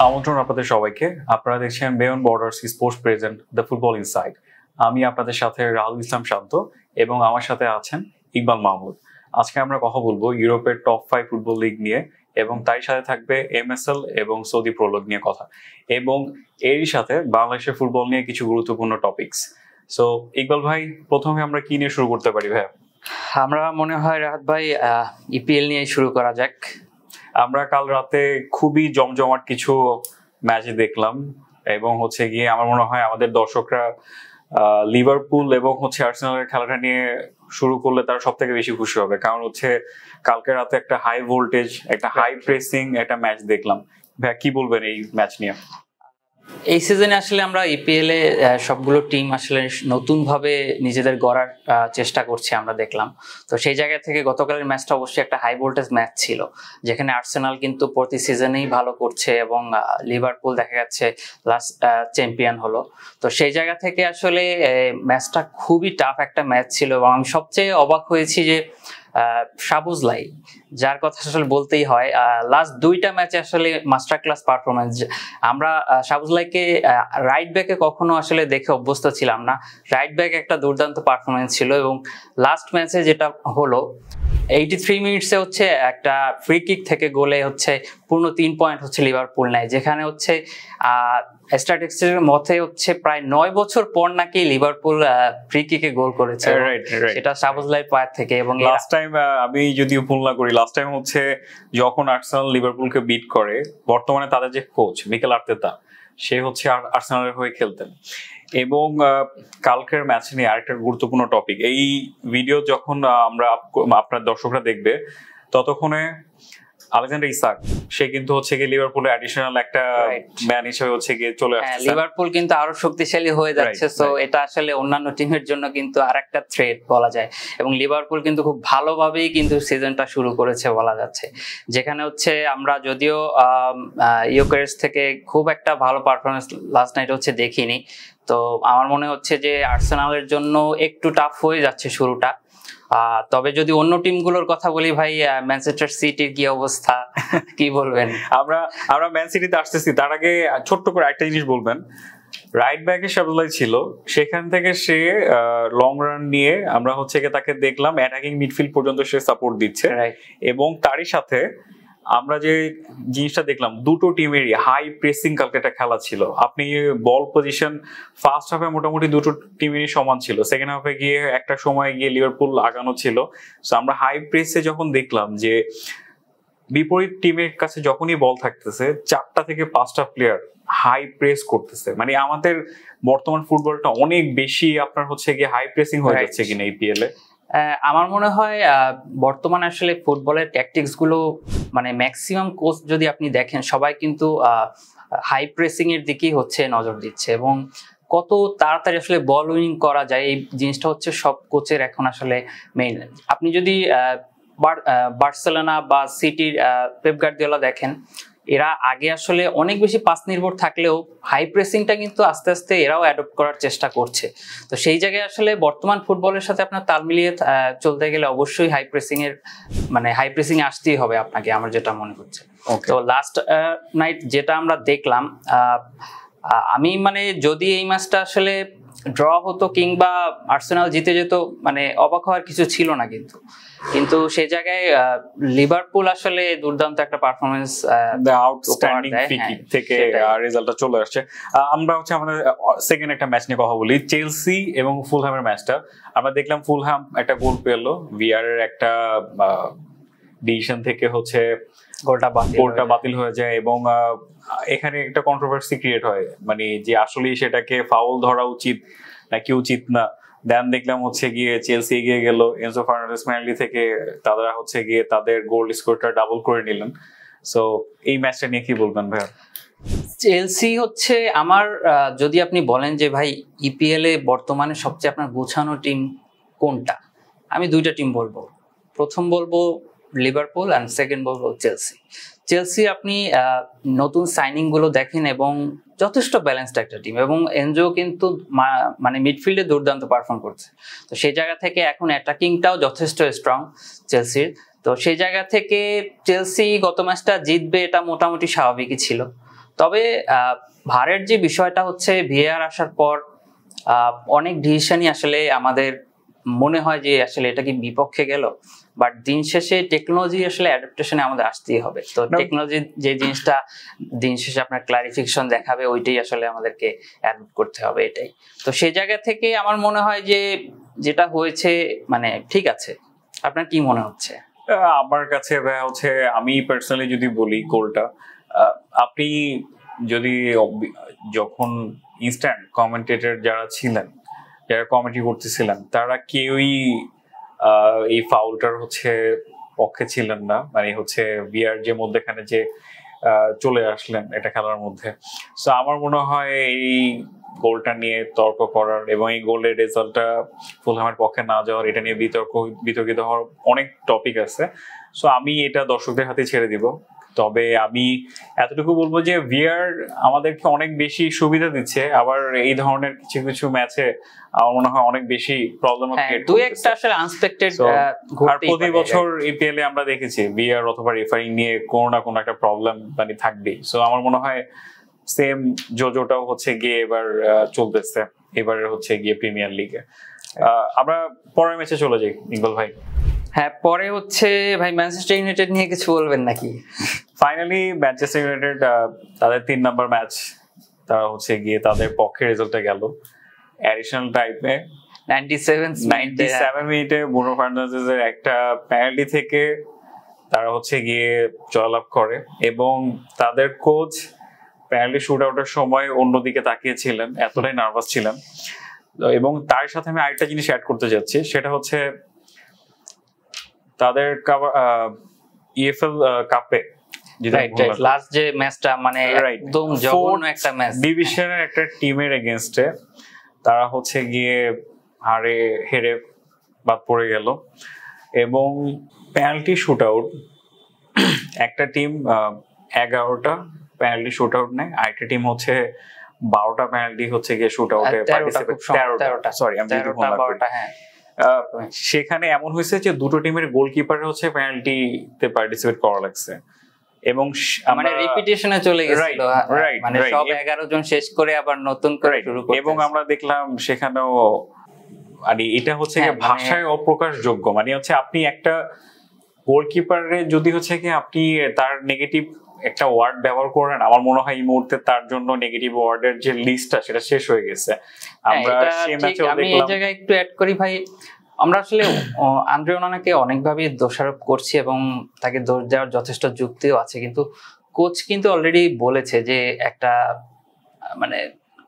আমন্ত্রণ আপনাদের সবাইকে। আপনারা দেখছেন beyond borders sports present the football inside. আমি আপনাদের সাথে রাহুল ইসলাম শান্ত এবং আমার সাথে আছেন ইকবাল মাহমুদ। আজকে আমরা কথা বলবো ইউরোপের টপ 5 ফুটবল লিগ নিয়ে এবং তার সাথে থাকবে এমএসএল এবং সৌদি প্রো লিগ নিয়ে কথা, এবং এরই সাথে বাংলাদেশের ফুটবল নিয়ে কিছু গুরুত্বপূর্ণ টপিকস। সো ইকবাল ভাই, প্রথমে আমরা কি নিয়ে শুরু করতে পারি ভাই? আমরা মনে হয় রাহাত ভাই ইপিএল নিয়ে শুরু করা যাক। আমরা কাল রাতে খুবই জমজমাট কিছু ম্যাচ দেখলাম এবং হচ্ছে গিয়ে আমার মনে হয় আমাদের দর্শকরা লিভারপুল এবং হচ্ছে আর্সেনালের খেলাটা নিয়ে শুরু করলে তারা সব থেকে বেশি খুশি হবে, কারণ হচ্ছে কালকে রাতে একটা হাই ভোল্টেজ, একটা হাই প্রেসিং একটা ম্যাচ দেখলাম। ভাইয়া কি বলবেন এই ম্যাচ নিয়ে? এই সিজনে আসলে আমরা ইপিএল এ সবগুলো টিম আসলে নতুন ভাবে নিজেদের গড়ার চেষ্টা করছে আমরা দেখলাম। তো সেই জায়গা থেকে গতকালের ম্যাচটা অবশ্যই একটা হাই ভোল্টেজ ম্যাচ ছিল, যেখানে আর্সেনাল কিন্তু প্রতি সিজনেই ভালো করছে এবং লিভারপুল দেখা যাচ্ছে লাস্ট চ্যাম্পিয়ন হলো। তো সেই জায়গা থেকে আসলে ম্যাচটা খুবই টাফ একটা ম্যাচ ছিল এবং আমি সবচেয়ে অবাক হয়েছি যে সাবুজলাই, যার কথা আসলে বলতেই হয়, লাস্ট দুইটা ম্যাচে আসলে মাস্টার ক্লাস পারফরমেন্স। আমরা সাবুজলাইকে রাইট ব্যাকে কখনো আসলে দেখে অভ্যস্ত ছিলাম না। রাইট ব্যাক একটা দুর্দান্ত পারফরমেন্স ছিল এবং লাস্ট ম্যাচে যেটা হলো 83 মিনিটসে হচ্ছে একটা ফ্রি কিক থেকে গোলে হচ্ছে পূর্ণ 3 পয়েন্ট হচ্ছে লিভারপুল নেয়, যেখানে হচ্ছে স্ট্যাটিস্টিক্সের মতে হচ্ছে প্রায় 9 বছর পর নাকি লিভারপুল ফ্রি কিকে গোল করেছে, সেটা সাবুজলাইয়ের পায়ের থেকে। এবং লাস্ট টাইম আমি যদিও ভুল না করি, লাস্ট টাইম হচ্ছে যখন আর্সেনাল লিভারপুলকে বিট করে, বর্তমানে তাদের যে কোচ মিকেল আর্তেতা, সে হচ্ছে আর্সেনালের হয়ে খেলতেন। এবং কালকের ম্যাচ নিয়ে আরেকটা গুরুত্বপূর্ণ টপিক, এই ভিডিও যখন আমরা আপনার দর্শকরা দেখবে ততক্ষণে আলেকজান্ডার ইসাক সে কিন্তু হচ্ছে গিয়ে লিভারপুলের অ্যাডিশনাল একটা ম্যান হিসেবে হচ্ছে গিয়ে চলে আসছে। লিভারপুল কিন্তু আরো শক্তিশালী হয়ে যাচ্ছে, সো এটা আসলে অন্যান্য টিমের জন্য কিন্তু আরেকটা থ্রেট বলা যায়। এবং লিভারপুল কিন্তু খুব ভালোভাবেই কিন্তু সিজনটা শুরু করেছে বলা যাচ্ছে, যেখানে হচ্ছে আমরা যদিও ইউকেরেস থেকে খুব একটা ভালো পারফরমেন্স লাস্ট নাইট হচ্ছে দেখিনি। তো আমার মনে হচ্ছে যে আর্সেনালের জন্য একটু টাফ হয়ে যাচ্ছে শুরুটা। তবে যদি অন্য টিমগুলোর কথা বলি ভাই, ম্যানচেস্টার সিটির কি অবস্থা, কি বলবেন? আমরা ম্যান সিটিতে আসতেছি, তার আগে ছোট্ট করে একটা জিনিস বলবেন। রাইট ব্যাকে সাবুজলাই ছিল, সেখান থেকে সে লং রান নিয়ে আমরা হচ্ছে তাকে দেখলাম অ্যাটাকিং মিডফিল্ড পর্যন্ত সে সাপোর্ট দিচ্ছে। এবং তারই সাথে আমরা যে জিনিসটা দেখলাম, দুটো টিমেরই হাই প্রেসিং কালকে একটা খেলা ছিল। আপনি বল পজিশন ফার্স্ট হাফে মোটামুটি দুটো টিমেরই সমান ছিল, সেকেন্ড হাফে গিয়ে একটা সময় গিয়ে লিভারপুল আগানো ছিল। সো আমরা হাই প্রেসে যখন দেখলাম যে বিপরীত টিমের কাছে যখনই বল থাকতেছে 4টা থেকে 5টা প্লেয়ার হাই প্রেস করতেছে, মানে আমাদের বর্তমান ফুটবলটা অনেক বেশি আপনার হচ্ছে গিয়ে হাই প্রেসিং হয়ে যাচ্ছে কিনা ইপিএল এ। আমার মনে হয় বর্তমানে আসলে ফুটবলের ট্যাকটিক্স গুলো, মানে ম্যাক্সিমাম কোচ যদি আপনি দেখেন, সবাই কিন্তু হাই প্রেসিং এর দিকেই হচ্ছে নজর দিচ্ছে এবং কত তাড়াতাড়ি আসলে বল উইনিং করা যায়, এই জিনিসটা হচ্ছে সব কোচের এখন আসলে মেইন। আপনি যদি বার্সেলোনা বা সিটির পেপ গার্দিওলা দেখেন, এরা আগে আসলে অনেক বেশি পাস নির্ভর থাকলেও হাই প্রেসিংটা কিন্তু আস্তে আস্তে এরাও অ্যাডপ্ট করার চেষ্টা করছে। তো সেই জায়গায় আসলে বর্তমান ফুটবলের সাথে আপনার তাল মিলিয়ে চলতে গেলে অবশ্যই হাই প্রেসিং আসতেই হবে আপনাকে, আমার যেটা মনে হচ্ছে। তো লাস্ট নাইট যেটা আমরা দেখলাম, আমি যদি এই ম্যাচটা আসলে ড্র হতো কিংবা আর্সেনাল জিতে যেত, অবাক হওয়ার কিছু ছিল না, কিন্তু সেই জায়গায় লিভারপুল আসলে দুর্দান্ত একটা পারফরমেন্স, আউটস্ট্যান্ডিং ফ্রি কিক থেকে রেজাল্টটা চলে আসছে। আমরা হচ্ছে আমাদের সেকেন্ড একটা ম্যাচ নিয়ে কথা বলি, চেলসি এবং ফুলহ্যামের ম্যাচটা। আমরা দেখলাম ফুলহ্যাম একটা গোল পেলো, ভিআর এর একটা ডিসিশন থেকে হচ্ছে গোলটা বাতিল হয়ে যায় এবং এখানে একটা কন্ট্রোভার্সি ক্রিয়েট হয়, যে আসলে সেটাকে ফাউল ধরা উচিত নাকি উচিত না। দেন দেখলাম হচ্ছে গিয়ে চেলসি এগিয়ে গেল, এনজো ফার্নান্ডেস ম্যানলি থেকে তারা হচ্ছে গিয়ে তাদের গোল স্কোরটা ডাবল করে নিলেন। সো এই ম্যাচটা নিয়ে কি বলবেন ভাইয়া? চেলসি হচ্ছে আমার, যদি আপনি বলেন যে ভাই ইপিএল এ বর্তমানে সবচেয়ে আপনার গোছানো টিম কোনটা, আমি দুইটা টিম বলবো। প্রথম বলবো লিভারপুল আর সেকেন্ড বলবো চেলসি। চেলসি আপনি নতুন সাইনিং গুলো দেখেন এবং যথেষ্ট ব্যালেন্সড একটা টিম, এবং এনজো কিন্তু মিডফিল্ডে দুর্দান্ত পারফর্ম করছে। তো সেই জায়গা থেকে এখন অ্যাটাকিংটাও যথেষ্ট স্ট্রং চেলসির। তো সেই জায়গা থেকে চেলসি গত ম্যাচটা জিতবে এটা মোটামুটি স্বাভাবিকই ছিল। তবে ভারের যে বিষয়টা হচ্ছে ভিএআর আসার পর অনেক ডিসিশনই আসলে আমাদের মনে হয় যে আসলে এটা কি বিপক্ষে গেল, বাট দিন শেষে টেকনোলজি আসলে অ্যাডাপ্টেশনে আমাদের আসতেই হবে। তো টেকনোলজি যে জিনিসটা দিন শেষে আপনার ক্লারিফিকেশন দেখাবে ওইটাই আসলে আমাদেরকে অ্যাডপ্ট করতে হবে, এটাই। তো সেই জায়গা থেকে আমার মনে হয় যে যেটা হয়েছে মানে ঠিক আছে। আপনার কি মনে হচ্ছে? আমার কাছে হচ্ছে, আমি পার্সোনালি যদি বলি গোলটা, আপনি যদি যখন ইনস্ট্যান্ট কমেন্টেটর যারা ছিলেন, যারা কমেন্ট্রি করতেছিলেন, তারা কেউই এই ফাউলটার হচ্ছে পক্ষে ছিলেন না। মানে হচ্ছে বিয়ার যে মধ্যেখানে যে চলে আসলেন এটা খেলার মধ্যে। সো আমার মনে হয় এই গোলটা নিয়ে তর্ক করার এবং এই গোলের রেজাল্টটা ফুলহামের পক্ষে না যাওয়ার, এটা নিয়ে বিতর্কিত হওয়ার অনেক টপিক আছে। সো আমি এটা দর্শকদের হাতে ছেড়ে দিব। তবে আমি এতটুকু বলবো যে ভিআর আমাদেরকে অনেক বেশি সুবিধা দিচ্ছে, আবার এই ধরনের কিছু কিছু ম্যাচে আমার মনে হয় অনেক বেশি প্রবলেম ক্রিয়েট করছে। দুই একটা আসলে আনএক্সপেক্টেড আর প্রতি বছর ইপিএল এ আমরা দেখেছি ভিআর অথবা রেফারিং নিয়ে কোনো না কোনো একটা প্রবলেম মানে থাকবেই। সো আমার মনে হয় সেম জোজোটাও হচ্ছে গিয়ে এবার চলতেছে, এবারে হচ্ছে গিয়ে প্রিমিয়ার লিগে। আমরা পরের ম্যাচে চলে যাই ইকবাল ভাই। হ্যাঁ, পরে হচ্ছে ভাই ম্যানচেস্টার ইউনাইটেড নিয়ে কিছু বলবেন নাকি? ফাইনালি ম্যানচেস্টার ইউনাইটেড তাদের 3 নম্বর ম্যাচ তারা হচ্ছে গিয়ে তাদের পক্ষে রেজাল্টে গেল। অ্যাডিশনাল টাইমে 97 মিনিটে ব্রুনো ফার্নান্দেজের একটা পেনাল্টি থেকে তারা হচ্ছে গিয়ে জয়লাভ করে, এবং তাদের কোচ পেনাল্টি শুট আউটের সময় অন্যদিকে তাকিয়েছিলেন, এতটাই নার্ভাস ছিলেন। এবং তার সাথে আমি আরেকটা জিনিস অ্যাড করতে যাচ্ছি, সেটা হচ্ছে তাদের ইএফএল কাপে লাস্ট যে ম্যাচটা মানে একদম জঘন্য একটা ম্যাচ, ডিভিশনের একটা টিমের এগেইনস্টে তারা হচ্ছে গিয়ে হেরে বাদ পড়ে গেল। এবং পেনাল্টি শুট আউট, একটা টিম 11টা পেনাল্টি শুট আউট নেয়, আরেকটা টিম হচ্ছে 12টা পেনাল্টি হচ্ছে গিয়ে শুট আউটে পার্টিসিপেট, 13টা সরি আমি 12টা। হ্যাঁ, সেখানে এমন হয়েছে যে দুটো টিমের গোলকিপার হচ্ছে পেনাল্টিতে পার্টিসিপেট করা লাগছে, এবং মানে রিপিটিশনে চলে গেছিল, মানে সব 11 জন শেষ করে আবার নতুন করে শুরু করতে। এবং আমরা দেখলাম সেখানেও মানে এটা হচ্ছে ভাষায় অপ্রকাশযোগ্য। মানে হচ্ছে আপনি একটা গোলকিপারে যদি হচ্ছে কি আপনি তার নেগেটিভ একটা ওয়ার্ড ব্যবহার করেন, আমার মনে হয় এই মুহূর্তে তার জন্য নেগেটিভ ওয়ার্ডের যে লিস্টটা সেটা শেষ হয়ে গেছে। আমরা সেই ম্যাচেও দেখলাম। আমি এই জায়গায় একটু অ্যাড করি ভাই, আমরা আসলে আন্দ্রে ওনানাকে অনেকভাবে দোষারোপ করছি এবং তাকে দোষ দেওয়ার যথেষ্ট যুক্তিও আছে, কিন্তু কোচ কিন্তু অলরেডি বলেছে যে একটা মানে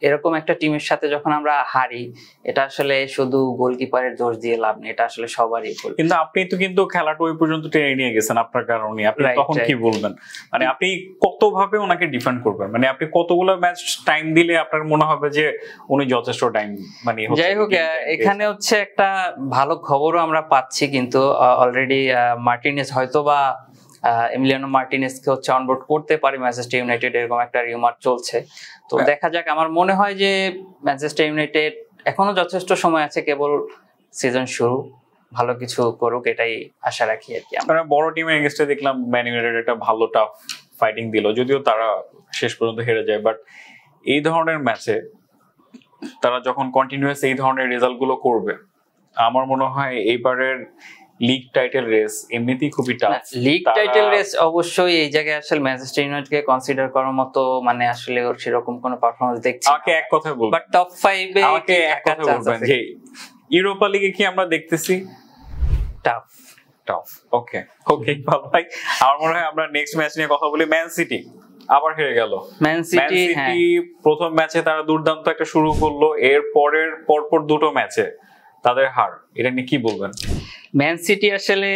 এরকম একটা টিমের সাথে যখন আমরা হারি, এটা আসলে শুধু গোলকিপারের দোষ দিয়ে লাভ নেই, এটা আসলে সবারই ভুল। কিন্তু আপনি তো কিন্তু খেলাটা ওই পর্যন্ত টেনে নিয়ে গেছেন আপনার কারণে, আপনি তখন কি বলবেন? মানে আপনি কতভাবে ওনাকে ডিফেন্ড করবেন? মানে আপনি কতগুলো ম্যাচ টাইম দিলে আপনার মনে হবে যে উনি যথেষ্ট টাইম মানে? যাই হোক, এখানে হচ্ছে একটা ভালো খবরও আমরা পাচ্ছি, কিন্তু অলরেডি মার্টিনেজ হয়তো বা এমিলিয়ানো মার্টিনেজকে হচ্ছে অনবোর্ড করতে পারে ম্যানচেস্টার ইউনাইটেড, এরকম একটা রিউমার চলছে। তো দেখা যাক। আমার মনে হয় যে ম্যানচেস্টার ইউনাইটেড এখনো যথেষ্ট সময় আছে, কেবল সিজন শুরু, ভালো কিছু করুক এটাই আশা রাখি আর কি। আমরা বড় টিমের এগেইনস্টে দেখলাম ম্যান ইউনাইটেড একটা ভালো টাফ ফাইটিং দিল, যদিও তারা শেষ পর্যন্ত হেরে যায়। বাট এই ধরনের ম্যাচে তারা যখন কন্টিনিউয়াস এই ধরনের রেজাল্ট গুলো করবে, আমার মনে হয় এইবারের লিগ টাইটেল রেস এমনিতেই খুবই টাফ। লিগ টাইটেল রেস অবশ্যই এই জায়গায় আসলে ম্যানচেস্টার ইউনাইটেডকে কনসিডার করার মতো মানে আসলে ওর সেরকম কোনো পারফরম্যান্স দেখছি। আমাকে এক কথা বলবেন, বাট টপ 5 এ আমাকে এক কথা বলবেন যে ইউরোপা লিগে কি আমরা দেখতেছি? টাফ। ওকে ভাই, আমার মনে হয় আমরা নেক্সট ম্যাচ নিয়ে কথা বলি। ম্যান সিটি আবার হেরে গেল। ম্যান সিটি প্রথম ম্যাচে তারা দুর্দান্ত একটা শুরু করলো, এর পরপর দুটো ম্যাচে তাদের হার, এটা নিয়ে কি বলবেন? ম্যান সিটি আসলে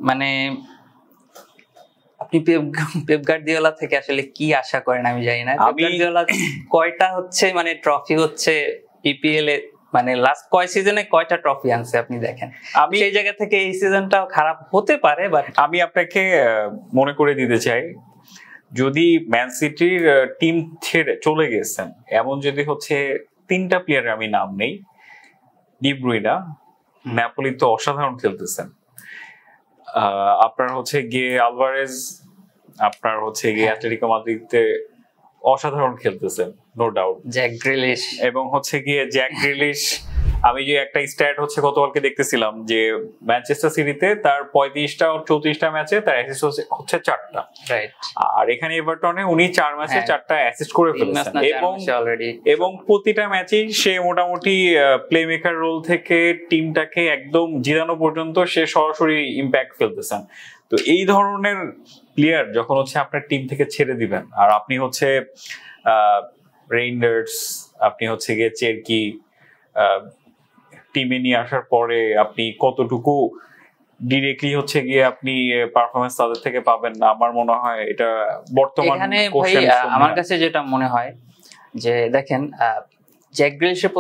মানে আপনি পেপ গার্দিওলা থেকে আসলে কি আশা করেন আমি জানি না। পেপ গার্দিওলা কয়টা হচ্ছে মানে ট্রফি হচ্ছে ইপিএল এ, মানে লাস্ট কয় সিজনে কয়টা ট্রফি আনছে আপনি দেখেন। আমি সেই জায়গা থেকে এই সিজনটাও খারাপ হতে পারে, বাট আমি আপনাকে মনে করে দিতে চাই, যদি ম্যান সিটির টিম ছেড়ে চলে গেছেন এমন যদি হচ্ছে 3টা প্লেয়ারের আমি নাম নেই, ডি ব্রুইনা নেপোলি তো অসাধারণ খেলতেছেন, আপনার হচ্ছে গিয়ে আলভারেজ, আপনার হচ্ছে গিয়ে অ্যাটলেটিকো মাদ্রিদে অসাধারণ খেলতেছেন, নো ডাউট। জ্যাক গ্রিলিশ এবং হচ্ছে গিয়ে জ্যাক গ্রিলিশ, আমি যে একটা স্ট্যাট হচ্ছে গতকালকে দেখতেছিলাম যে ম্যানচেস্টার সিটিতে তার 35টা ও 34টা ম্যাচে তার অ্যাসিস্ট হচ্ছে 4টা, রাইট। আর এখানে এভারটনে উনি 4 ম্যাচে 4টা অ্যাসিস্ট করে ফেলেছেন, এবং প্রতিটা ম্যাচেই সে মোটামুটি প্লে মেকার রোল থেকে টিমটাকে একদম জিতানো পর্যন্ত সে সরাসরি ইম্প্যাক্ট ফেলতেছেন। তো এই ধরনের প্লেয়ার যখন হচ্ছে আপনার টিম থেকে ছেড়ে দিবেন, আর আপনি হচ্ছে রেইন্ডার্স, আপনি হচ্ছে গিয়ে চেরকি টিমে নিয়ে আসার পরে আপনি কতটুকু ডিরেক্টলি হচ্ছে গিয়ে আপনি পারফরমেন্স তাদের থেকে পাবেন না, আমার মনে হয় এটা বর্তমান এখানে ভাই আমার কাছে যেটা মনে হয় যে দেখেন জ্যাক গ্রিলিশের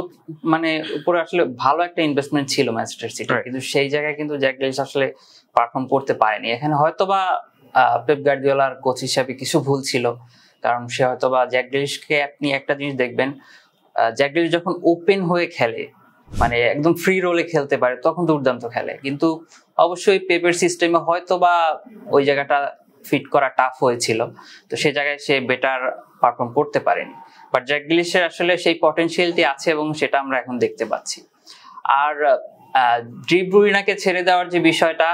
মানে উপরে আসলে ভালো একটা ইনভেস্টমেন্ট ছিল ম্যানচেস্টার সিটি, কিন্তু সেই জায়গায় কিন্তু জ্যাক গ্রিলিশ আসলে পারফর্ম করতে পারেনি। এখানে হয়তোবা পেপ গার্দিওলার কোচ হিসাবে কিছু ভুল ছিল, কারণ সে হয়তোবা জ্যাক গ্রিলিশকে, আপনি একটা জিনিস দেখবেন, জ্যাক গ্রিলিশ যখন ওপেন হয়ে খেলে, মানে একদম ফ্রি রোলে খেলতে পারে, তখন দুর্দান্ত খেলে। কিন্তু অবশ্যই পেপের সিস্টেমে হয়তোবা ওই জায়গাটা ফিট করা টাফ হয়েছিল, তো সেই জায়গায় সে বেটার পারফর্ম করতে পারেনি। বাট জ্যাক গ্রিলিশের আসলে সেই পটেনশিয়ালটি আছে এবং সেটা আমরা এখন দেখতে পাচ্ছি। আর ডি ব্রুইনাকে ছেড়ে দেওয়ার যে বিষয়টা,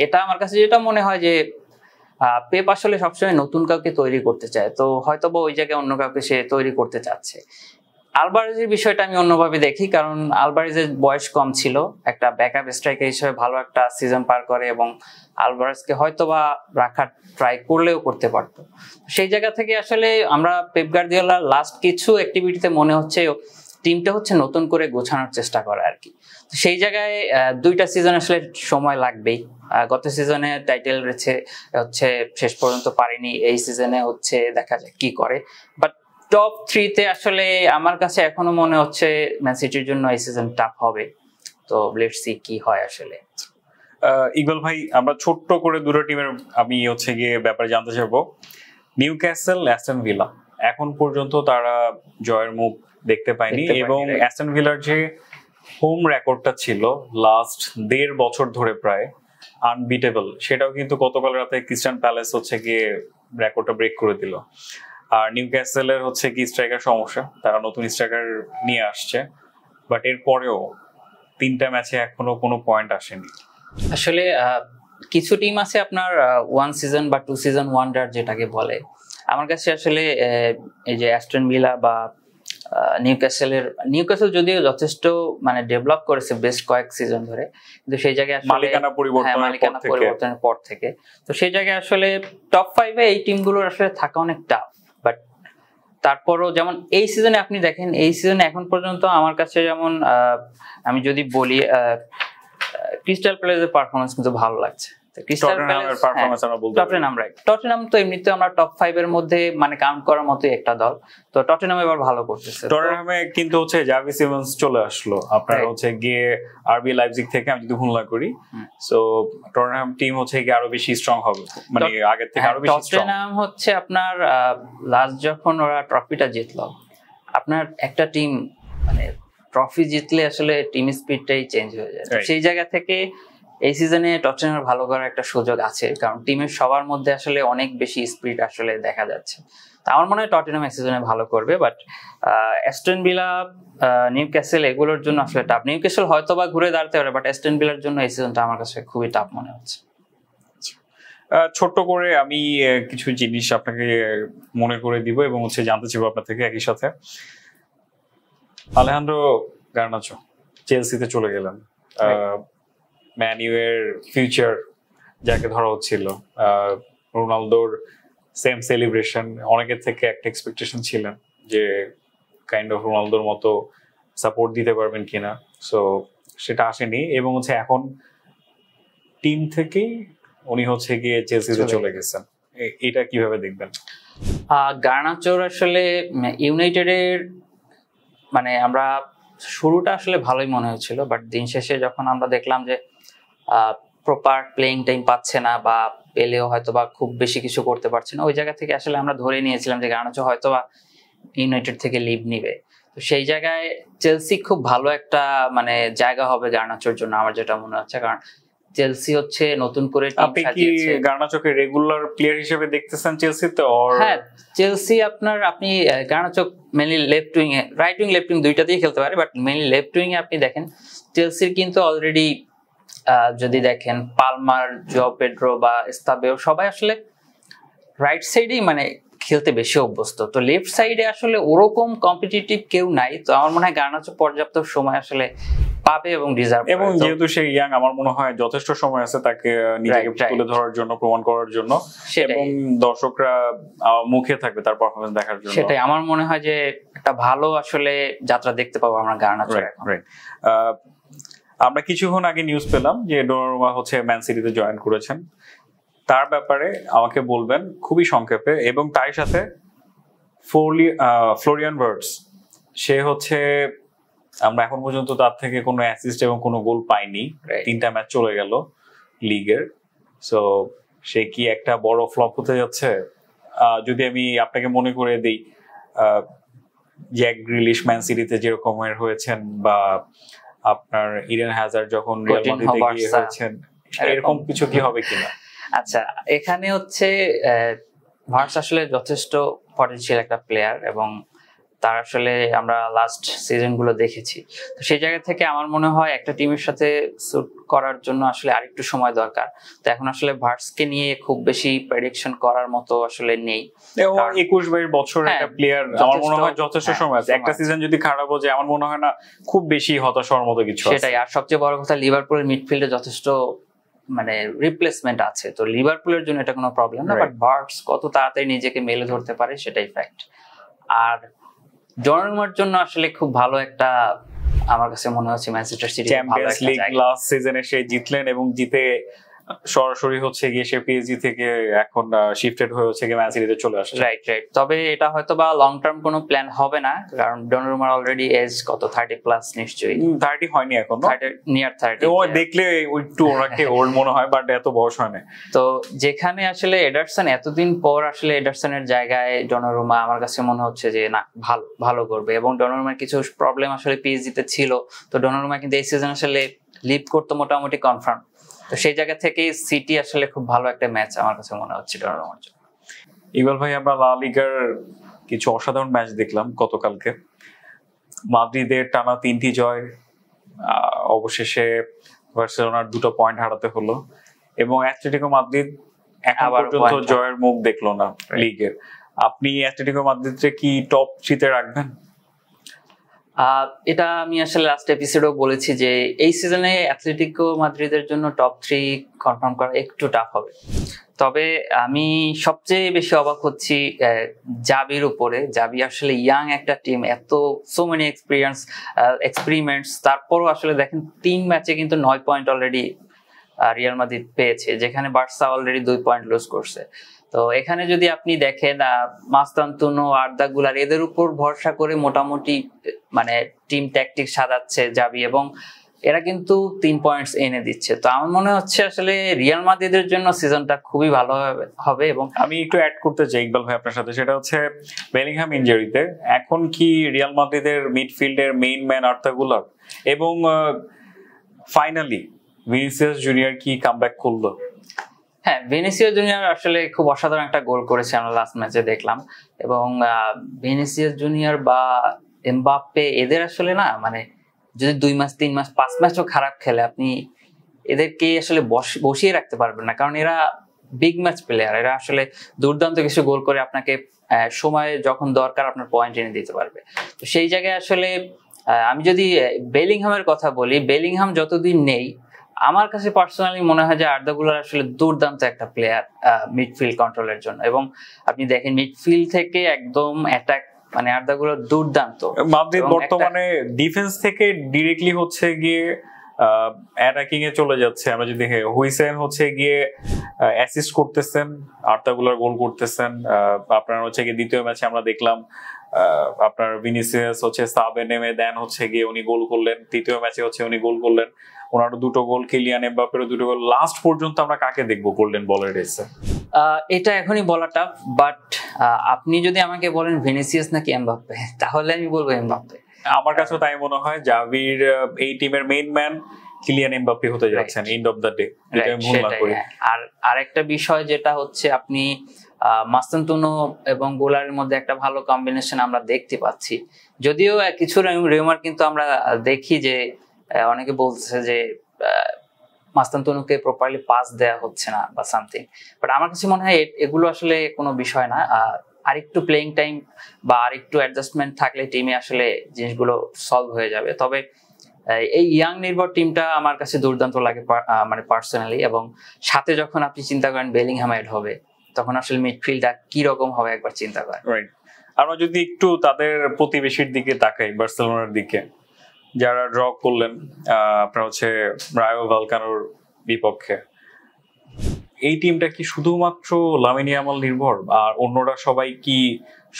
এটা আমার কাছে যেটা মনে হয় যে পেপ আসলে সবসময় নতুন কাউকে তৈরি করতে চায়, তো হয়তোবা ওই জায়গায় অন্য কাউকে সে তৈরি করতে চাচ্ছে। আলভারেজের বিষয়টা আমি অন্যভাবে দেখি, কারণ আলভারেজের বয়স কম ছিল, একটা ব্যাকআপ স্ট্রাইকার হিসেবে ভালো একটা সিজন পার করে এবং আলভারেজকে হয়তোবা রাখার ট্রাই করলেও করতে পারতো। সেই জায়গা থেকে আসলে আমরা পেপ গার্দিওলার লাস্ট কিছু অ্যাক্টিভিটিতে মনে হচ্ছে টিমটা হচ্ছে নতুন করে গোছানোর চেষ্টা করে আর কি। সেই জায়গায় 2টা সিজন আসলে সময় লাগবেই। গত সিজনে টাইটেল হচ্ছে শেষ পর্যন্ত পারেনি, এই সিজনে হচ্ছে দেখা যাক কি করে। বাট টপ 3-তে আসলে আমার কাছে এখনো মনে হচ্ছে ম্যান সিটির জন্য এই সিজন টাফ হবে, তো লেটস সি কি হয় আসলে। ইকবাল ভাই, আমরা ছোট্ট করে দুটো টিমের আমি হচ্ছে গিয়ে ব্যাপারে জানতে চাইবো। নিউক্যাসল, অ্যাস্টন ভিলা, এখন পর্যন্ত তারা জয়ের মুখ দেখতে পায়নি, এবং অ্যাস্টন ভিলার যে হোম রেকর্ডটা ছিল লাস্ট 1.5 বছর ধরে প্রায় আনবিটেবল, সেটাও কিন্তু গতকাল রাতে ক্রিস্টাল প্যালেস হচ্ছে গিয়ে রেকর্ডটা ব্রেক করে দিল। আর নিউক্যাসলের হচ্ছে কি স্ট্রাইকার সমস্যা, তারা নতুন স্ট্রাইকার নিয়ে আসছে, বাট এর পরেও 3টা ম্যাচে এখনো কোনো পয়েন্ট আসেনি। আসলে কিছু টিম আছে আপনার 1 সিজন বা 2 সিজন ওয়ান্ডার যেটাকে বলে। আমার কাছে আসলে এই যে অ্যাস্টন ভিলা বা নিউক্যাসল যদিও যথেষ্ট মানে ডেভেলপ করেছে বেস্ট কয়েক সিজন ধরে, কিন্তু সেই জায়গায় মালিকানা পরিবর্তনের পর থেকে, তো সেই জায়গায় আসলে টপ 5-এ এই টিমগুলোর আসলে থাকা অনেক টাফ। বাট তারপরও যেমন এই সিজনে আপনি দেখেন, এই সিজনে এখন পর্যন্ত আমার কাছে যেমন আমি যদি বলি ক্রিস্টাল প্যালেসের পারফরম্যান্স কিন্তু ভালো লাগছে। টটেনহাম তো এমনিতে আমরা টপ 5-এর মধ্যে মানে কাউন্ট করার মতো একটা দল, তো টটেনহাম এবার ভালো করতেছে। টটেনহামে কিন্তু হচ্ছে জাভি সিমন্স চলে আসলো আপনার হচ্ছে গিয়ে আরবি লাইপজিগ থেকে, আমি যদি ভুল না করি। সো টটেনহাম টিম হচ্ছে গিয়ে আরো বেশি স্ট্রং হবে, মানে আগের থেকে আরো বেশি স্ট্রং। টটেনহাম হচ্ছে আপনার লাস্ট যখন ওরা ট্রফিটা জিতলো, আপনার একটা টিম মানে ট্রফি জিতলে আসলে টিম স্পিডটাই চেঞ্জ হয়ে যায়। সেই জায়গা থেকে এই সিজনে টটেনহামের ভালো করার একটা সুযোগ আছে, কারণ টিমের সবার মধ্যে আসলে অনেক বেশি স্পিড আসলে দেখা যাচ্ছে। তো আমার মনে হয় টটেনহাম এই সিজনে ভালো করবে। বাট অ্যাস্টন ভিলা, নিউক্যাসল এগুলোর জন্য আসলে টাফ। নিউক্যাসল হয়তো বা ঘুরে দাঁড়াতে পারে, বাট অ্যাস্টন ভিলার জন্য এই সিজনটা আমার কাছে খুবই টাফ মনে হচ্ছে। ছোট্ট করে আমি কিছু জিনিস আপনাকে মনে করে দিব এবং হচ্ছে জানতে চাইবো আপনার থেকে একই সাথে। আলেহান্দ্রো গার্নাচো চেলসিতে চলে গেলেন, ম্যান ইউ এর ফিউচার যাকে ধরা হচ্ছিল, রোনালদোর সেম সেলিব্রেশন, অনেকের থেকে একটা এক্সপেকটেশন ছিলেন যে কাইন্ড অফ রোনালদোর মতো সাপোর্ট দিতে পারবেন কিনা, সো সেটা আসেনি, এবং হচ্ছে এখন টিম থেকেই উনি হচ্ছে গিয়ে চেলসিতে চলে গেছেন। এটা কিভাবে দেখবেন? গার্নাচোর আসলে ইউনাইটেডের মানে আমরা শুরুটা আসলে ভালোই মনে হচ্ছিল, বাট দিন শেষে যখন আমরা দেখলাম যে প্রপার প্লেইং টাইম পাচ্ছে না বা পেলেও হয়তো বা খুব বেশি কিছু করতে পারছে না, ওই জায়গা থেকে আসলে আমরা ধরে নিয়েছিলাম যে গার্নাচো হয়তো বা ইউনাইটেড থেকে লিভ নিবে। তো সেই জায়গায় চেলসি খুব ভালো একটা মানে জায়গা হবে গার্নাচোর জন্য আমার যেটা মনে হচ্ছে, কারণ চেলসি হচ্ছে নতুন করে টিম আপনি কি সাজিয়েছে। গার্নাচোকে রেগুলার প্লেয়ার হিসেবে দেখতেছেন চেলসিতে? হ্যাঁ, চেলসি আপনি গার্নাচো মেইনলি লেফট উইং এ, রাইট উইং লেফট উইং দুইটাতেই খেলতে পারে, বাট মেইনলি লেফট উইং এ আপনি দেখেন চেলসির কিন্তু অলরেডি যদি দেখেন পালমার, জো পেড্রো বা এস্তাবেও সবাই আসলে রাইট সাইডেই মানে খেলতে বেশি অভ্যস্ত। তো লেফট সাইডে আসলে ওরকম কম্পিটিটিভ কেউ নাই। তো আমার মনে হয় গার্নাচো পর্যাপ্ত সময় আসলে পাবে এবং ডিজার্ভ, এবং যেহেতু সে ইয়াং, আমার মনে হয় যথেষ্ট সময় আছে তাকে নিজেকে তুলে ধরার জন্য, প্রমাণ করার জন্য, এবং দর্শকরা মুখে থাকবে তার পারফরম্যান্স দেখার জন্য। সেটাই আমার মনে হয় যে একটা ভালো আসলে যাত্রা দেখতে পাবো আমরা গার্নাচোর। আমরা কিছুক্ষণ আগে নিউজ পেলাম যে ডোনারুমা হচ্ছে ম্যান সিটিতে জয়েন করেছেন। তার ব্যাপারে আমাকে বলবেন খুবই সংক্ষেপে। এবং তার সাথে ফ্লোরিয়ান ভার্টস, সে হচ্ছে আমরা এখন পর্যন্ত তার থেকে কোনো অ্যাসিস্ট এবং কোনো গোল পাইনি, 3টা ম্যাচ চলে গেল লিগের। সো সে কি একটা বড় ফ্লপ হতে যাচ্ছে? যদি আমি আপনাকে মনে করে দিই, জ্যাক গ্রিলিশ ম্যান সিটিতে যেরকমের হয়েছেন, বা আপনার ইডেন হ্যাজার্ড যখন রিয়াল মাদ্রিদে গিয়ে হয়েছেন, এরকম কিছু কি হবে কিনা? আচ্ছা, এখানে হচ্ছে ভার্টস আসলে যথেষ্ট পটেনশিয়াল একটা প্লেয়ার, এবং তার আসলে আমরা লাস্ট সিজন গুলো দেখেছি। তো সেই জায়গা থেকে আমার মনে হয় একটা টিমের সাথে স্যুট করার জন্য আসলে আরেকটু সময় দরকার। তো এখন আসলে ভার্টসকে নিয়ে খুব বেশি প্রেডিকশন করার মতো আসলে নেই। 21-22 বছরের একটা প্লেয়ার, আমার মনে হয় যথেষ্ট সময় আছে। একটা সিজন যদি খারাপ হয়ে যায়, আমার মনে হয় না খুব বেশি হতাশ হওয়ার মতো কিছু আছে। সেটাই। আর সবচেয়ে বড় কথা, লিভারপুলের মিডফিল্ডে যথেষ্ট মানে রিপ্লেসমেন্ট আছে, তো লিভারপুলের জন্য এটা কোনো প্রবলেম না। বাট ভার্টস কত তাড়াতাড়ি নিজেকে মেলে ধরতে পারে সেটাই ফ্যাক্ট। আর ডনারুমার জন্য আসলে খুব ভালো একটা, আমার কাছে মনে হচ্ছে Manchester city champions league last সিজনে সে জিতলেন, এবং জিতে সরাসরি হচ্ছে গিয়ে সে পিএসজি থেকে এখন শিফটেড হয়ে হচ্ছে গিয়ে ম্যান সিটিতে চলে আসছে। রাইট। তবে এটা হয়তো বা লং টার্ম কোনো প্ল্যান হবে না, কারণ ডনারুমার অলরেডি এজ কত 30+ নিশ্চয়ই। 30 হয়নি এখনো, নিয়ার 30। ও দেখলে একটু ওনাকে ওল্ড মনে হয়, বাট এত বয়স হয় না। তো যেখানে আসলে এডারসন এতদিন পর আসলে এডারসনের জায়গায় ডনারুমা আমার কাছে মনে হচ্ছে যে না, ভালো করবে। এবং ডনারুমার কিছু প্রবলেম আসলে পিএসজিতে ছিল, তো ডনারুমা কিন্তু এই সিজন আসলে লিড করতে মোটামুটি কনফার্ম। তো সেই জায়গা থেকে সিটি আসলে খুব ভালো একটা ম্যাচ আমার কাছে মনে হচ্ছে ডনারুমার জন্য। ইকবাল ভাই, আমরা লা লিগার কিছু অসাধারণ ম্যাচ দেখলাম গতকালকে। মাদ্রিদের টানা 3টি জয়, অবশেষে বার্সেলোনার 2টো পয়েন্ট হারাতে হলো, এবং অ্যাটলেটিকো মাদ্রিদ এখন পর্যন্ত জয়ের মুখ দেখলো না লিগের। আপনি অ্যাটলেটিকো মাদ্রিদকে কি টপ 3-তে রাখবেন? এটা আমি আসলে লাস্ট এপিসোডেও বলেছি যে এই সিজনে অ্যাটলেটিকো মাদ্রিদের জন্য টপ 3 কনফার্ম করা একটু টাফ হবে। তবে আমি সবচেয়ে বেশি অবাক হচ্ছি জাবির উপরে। জাবি আসলে ইয়াং একটা টিম, এত সো মেনি এক্সপেরিমেন্টস, তারপরও আসলে দেখেন 3 ম্যাচে কিন্তু 9 পয়েন্ট অলরেডি রিয়াল মাদ্রিদ পেয়েছে, যেখানে বার্সা অলরেডি 2 পয়েন্ট লুজ করছে। তো এখানে যদি আপনি দেখেন মাস্তানতুনো, আর্দা গুলার, এদের উপর ভরসা করে মোটামুটি মানে টিম ট্যাকটিক সাজাচ্ছে জাবি, এবং এরা কিন্তু 3 পয়েন্টস এনে দিচ্ছে। তো আমার মনে হচ্ছে আসলে রিয়াল মাদ্রিদের জন্য সিজনটা খুবই ভালো হবে। এবং আমি একটু অ্যাড করতে চাই ইকবাল ভাই আপনার সাথে, সেটা হচ্ছে বেলিংহাম ইনজুরিতে এখন কি রিয়াল মাদ্রিদের মিডফিল্ডের মেইন ম্যান আর্দা গুলার, এবং ফাইনালি ভিনিসিয়াস জুনিয়র কি কামব্যাক করলো? হ্যাঁ, ভিনিসিয়াস জুনিয়র আসলে খুব অসাধারণ একটা গোল করেছে, আমরা লাস্ট ম্যাচে দেখলাম। এবং ভিনিসিয়াস জুনিয়র বা এমবাপ্পে, এদের আসলে না মানে যদি 2 মাস 3 মাস 5 ম্যাচও খারাপ খেলে, আপনি এদেরকে আসলে বসিয়ে রাখতে পারবেন না, কারণ এরা বিগ ম্যাচ প্লেয়ার। এরা আসলে দুর্দান্ত কিছু গোল করে আপনাকে সময় যখন দরকার আপনার পয়েন্ট এনে দিতে পারবে। তো সেই জায়গায় আসলে আমি যদি বেলিংহামের কথা বলি, বেলিংহাম যতদিন নেই, আমার কাছে পার্সোনালি মনে হয় যে আর্দা গুলার আসলে দুর্দান্ত একটা প্লেয়ার মিডফিল্ড কন্ট্রোলের জন্য। এবং আপনি দেখেন মিডফিল্ড থেকে একদম অ্যাটাক, মানে আর্দা গুলার দুর্দান্ত। মাদ্রিদ বর্তমানে ডিফেন্স থেকে ডিরেক্টলি হচ্ছে গিয়ে অ্যাটাকিং এ চলে যাচ্ছে। আমরা যদি দেখি হুইসেন হচ্ছে গিয়ে অ্যাসিস্ট করতেছেন, আর্দা গুলার গোল করতেছেন। আপনার হচ্ছে গিয়ে দ্বিতীয় ম্যাচে আমরা দেখলাম আপনার ভিনিসিয়াস হচ্ছে সাবে নেমে দেন, হচ্ছে গিয়ে উনি গোল করলেন। তৃতীয় ম্যাচে হচ্ছে উনি গোল করলেন, ওনারও 2টো গোল, কিলিয়ান এমবাপ্পেরও 2টো গোল। লাস্ট পর্যন্ত আমরা কাকে দেখবো গোল্ডেন বলের রেসে? এটা এখনই বলা টাফ, বাট আপনি যদি আমাকে বলেন ভিনিসিয়াস নাকি এমবাপ্পে, তাহলে আমি বলবো এমবাপ্পে। আমার কাছেও তাই মনে হয়। জাভির এই টিমের মেইন ম্যান, কিলিয়ান এমবাপ্পে হতে যাচ্ছেন এন্ড অফ দ্য ডে, এটা আমি ভুল না করি। আর আরেকটা বিষয় যেটা হচ্ছে আপনি মাস্তানতুনো এবং গোলারের মধ্যে একটা ভালো কম্বিনেশন আমরা দেখতে পাচ্ছি। যদিও কিছু রিউমার কিন্তু আমরা দেখি যে অনেকে বলছে যে মাস্তানতুনোকে প্রপারলি পাস দেওয়া হচ্ছে না বা সামথিং, বাট আমার কাছে মনে হয় এগুলো আসলে কোনো বিষয় না। আরেকটু প্লেইং টাইম বা আরেকটু অ্যাডজাস্টমেন্ট থাকলে টিমে আসলে জিনিসগুলো সলভ হয়ে যাবে। তবে এই ইয়াং নির্ভর টিমটা আমার কাছে দুর্দান্ত লাগে মানে পার্সোনালি, এবং সাথে যখন আপনি চিন্তা করেন বেলিংহাম অ্যাড হবে তখন আসলে মিডফিল্ডটা কি রকম হবে একবার চিন্তা করেন। রাইট, আমরা যদি একটু তাদের প্রতিবেশীর দিকে তাকাই, বার্সেলোনার দিকে, যারা ড্র করলেন আপনার হচ্ছে রায়ো ভালকানোর বিপক্ষে, এই টিমটা কি শুধুমাত্র লামিন ইয়ামাল নির্ভর আর অন্যরা সবাই কি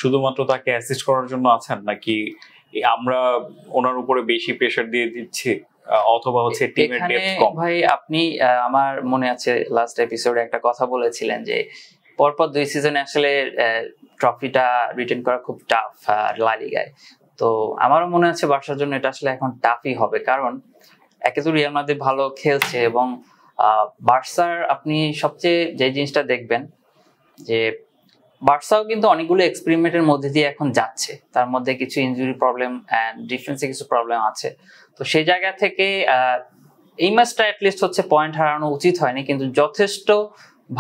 শুধুমাত্র তাকে অ্যাসিস্ট করার জন্য আছেন, নাকি আমরা ওনার উপরে বেশি প্রেসার দিয়ে দিচ্ছি, অথবা হচ্ছে টিমের ডেপথ কম? ভাই আপনি আমার মনে আছে লাস্ট এপিসোডে একটা কথা বলেছিলেন যে পরপর 2 সিজনে আসলে ট্রফিটা রিটেন করা খুব টাফ লা লিগায়। তো আমারও মনে আছে বার্সার জন্য এটা আসলে এখন টাফই হবে, কারণ একে তো রিয়াল মাদ্রিদ ভালো খেলছে এবং বার্সার আপনি সবচেয়ে যে জিনিসটা দেখবেন যে বার্সাও কিন্তু অনেকগুলো এক্সপেরিমেন্টের মধ্যে দিয়ে এখন যাচ্ছে, তার মধ্যে কিছু ইনজুরি প্রবলেম এন্ড ডিফেন্সে কিছু প্রবলেম আছে। তো সেই জায়গা থেকে এই ম্যাচটা অ্যাটলিস্ট হচ্ছে পয়েন্ট হারানো উচিত হয়নি, কিন্তু যথেষ্ট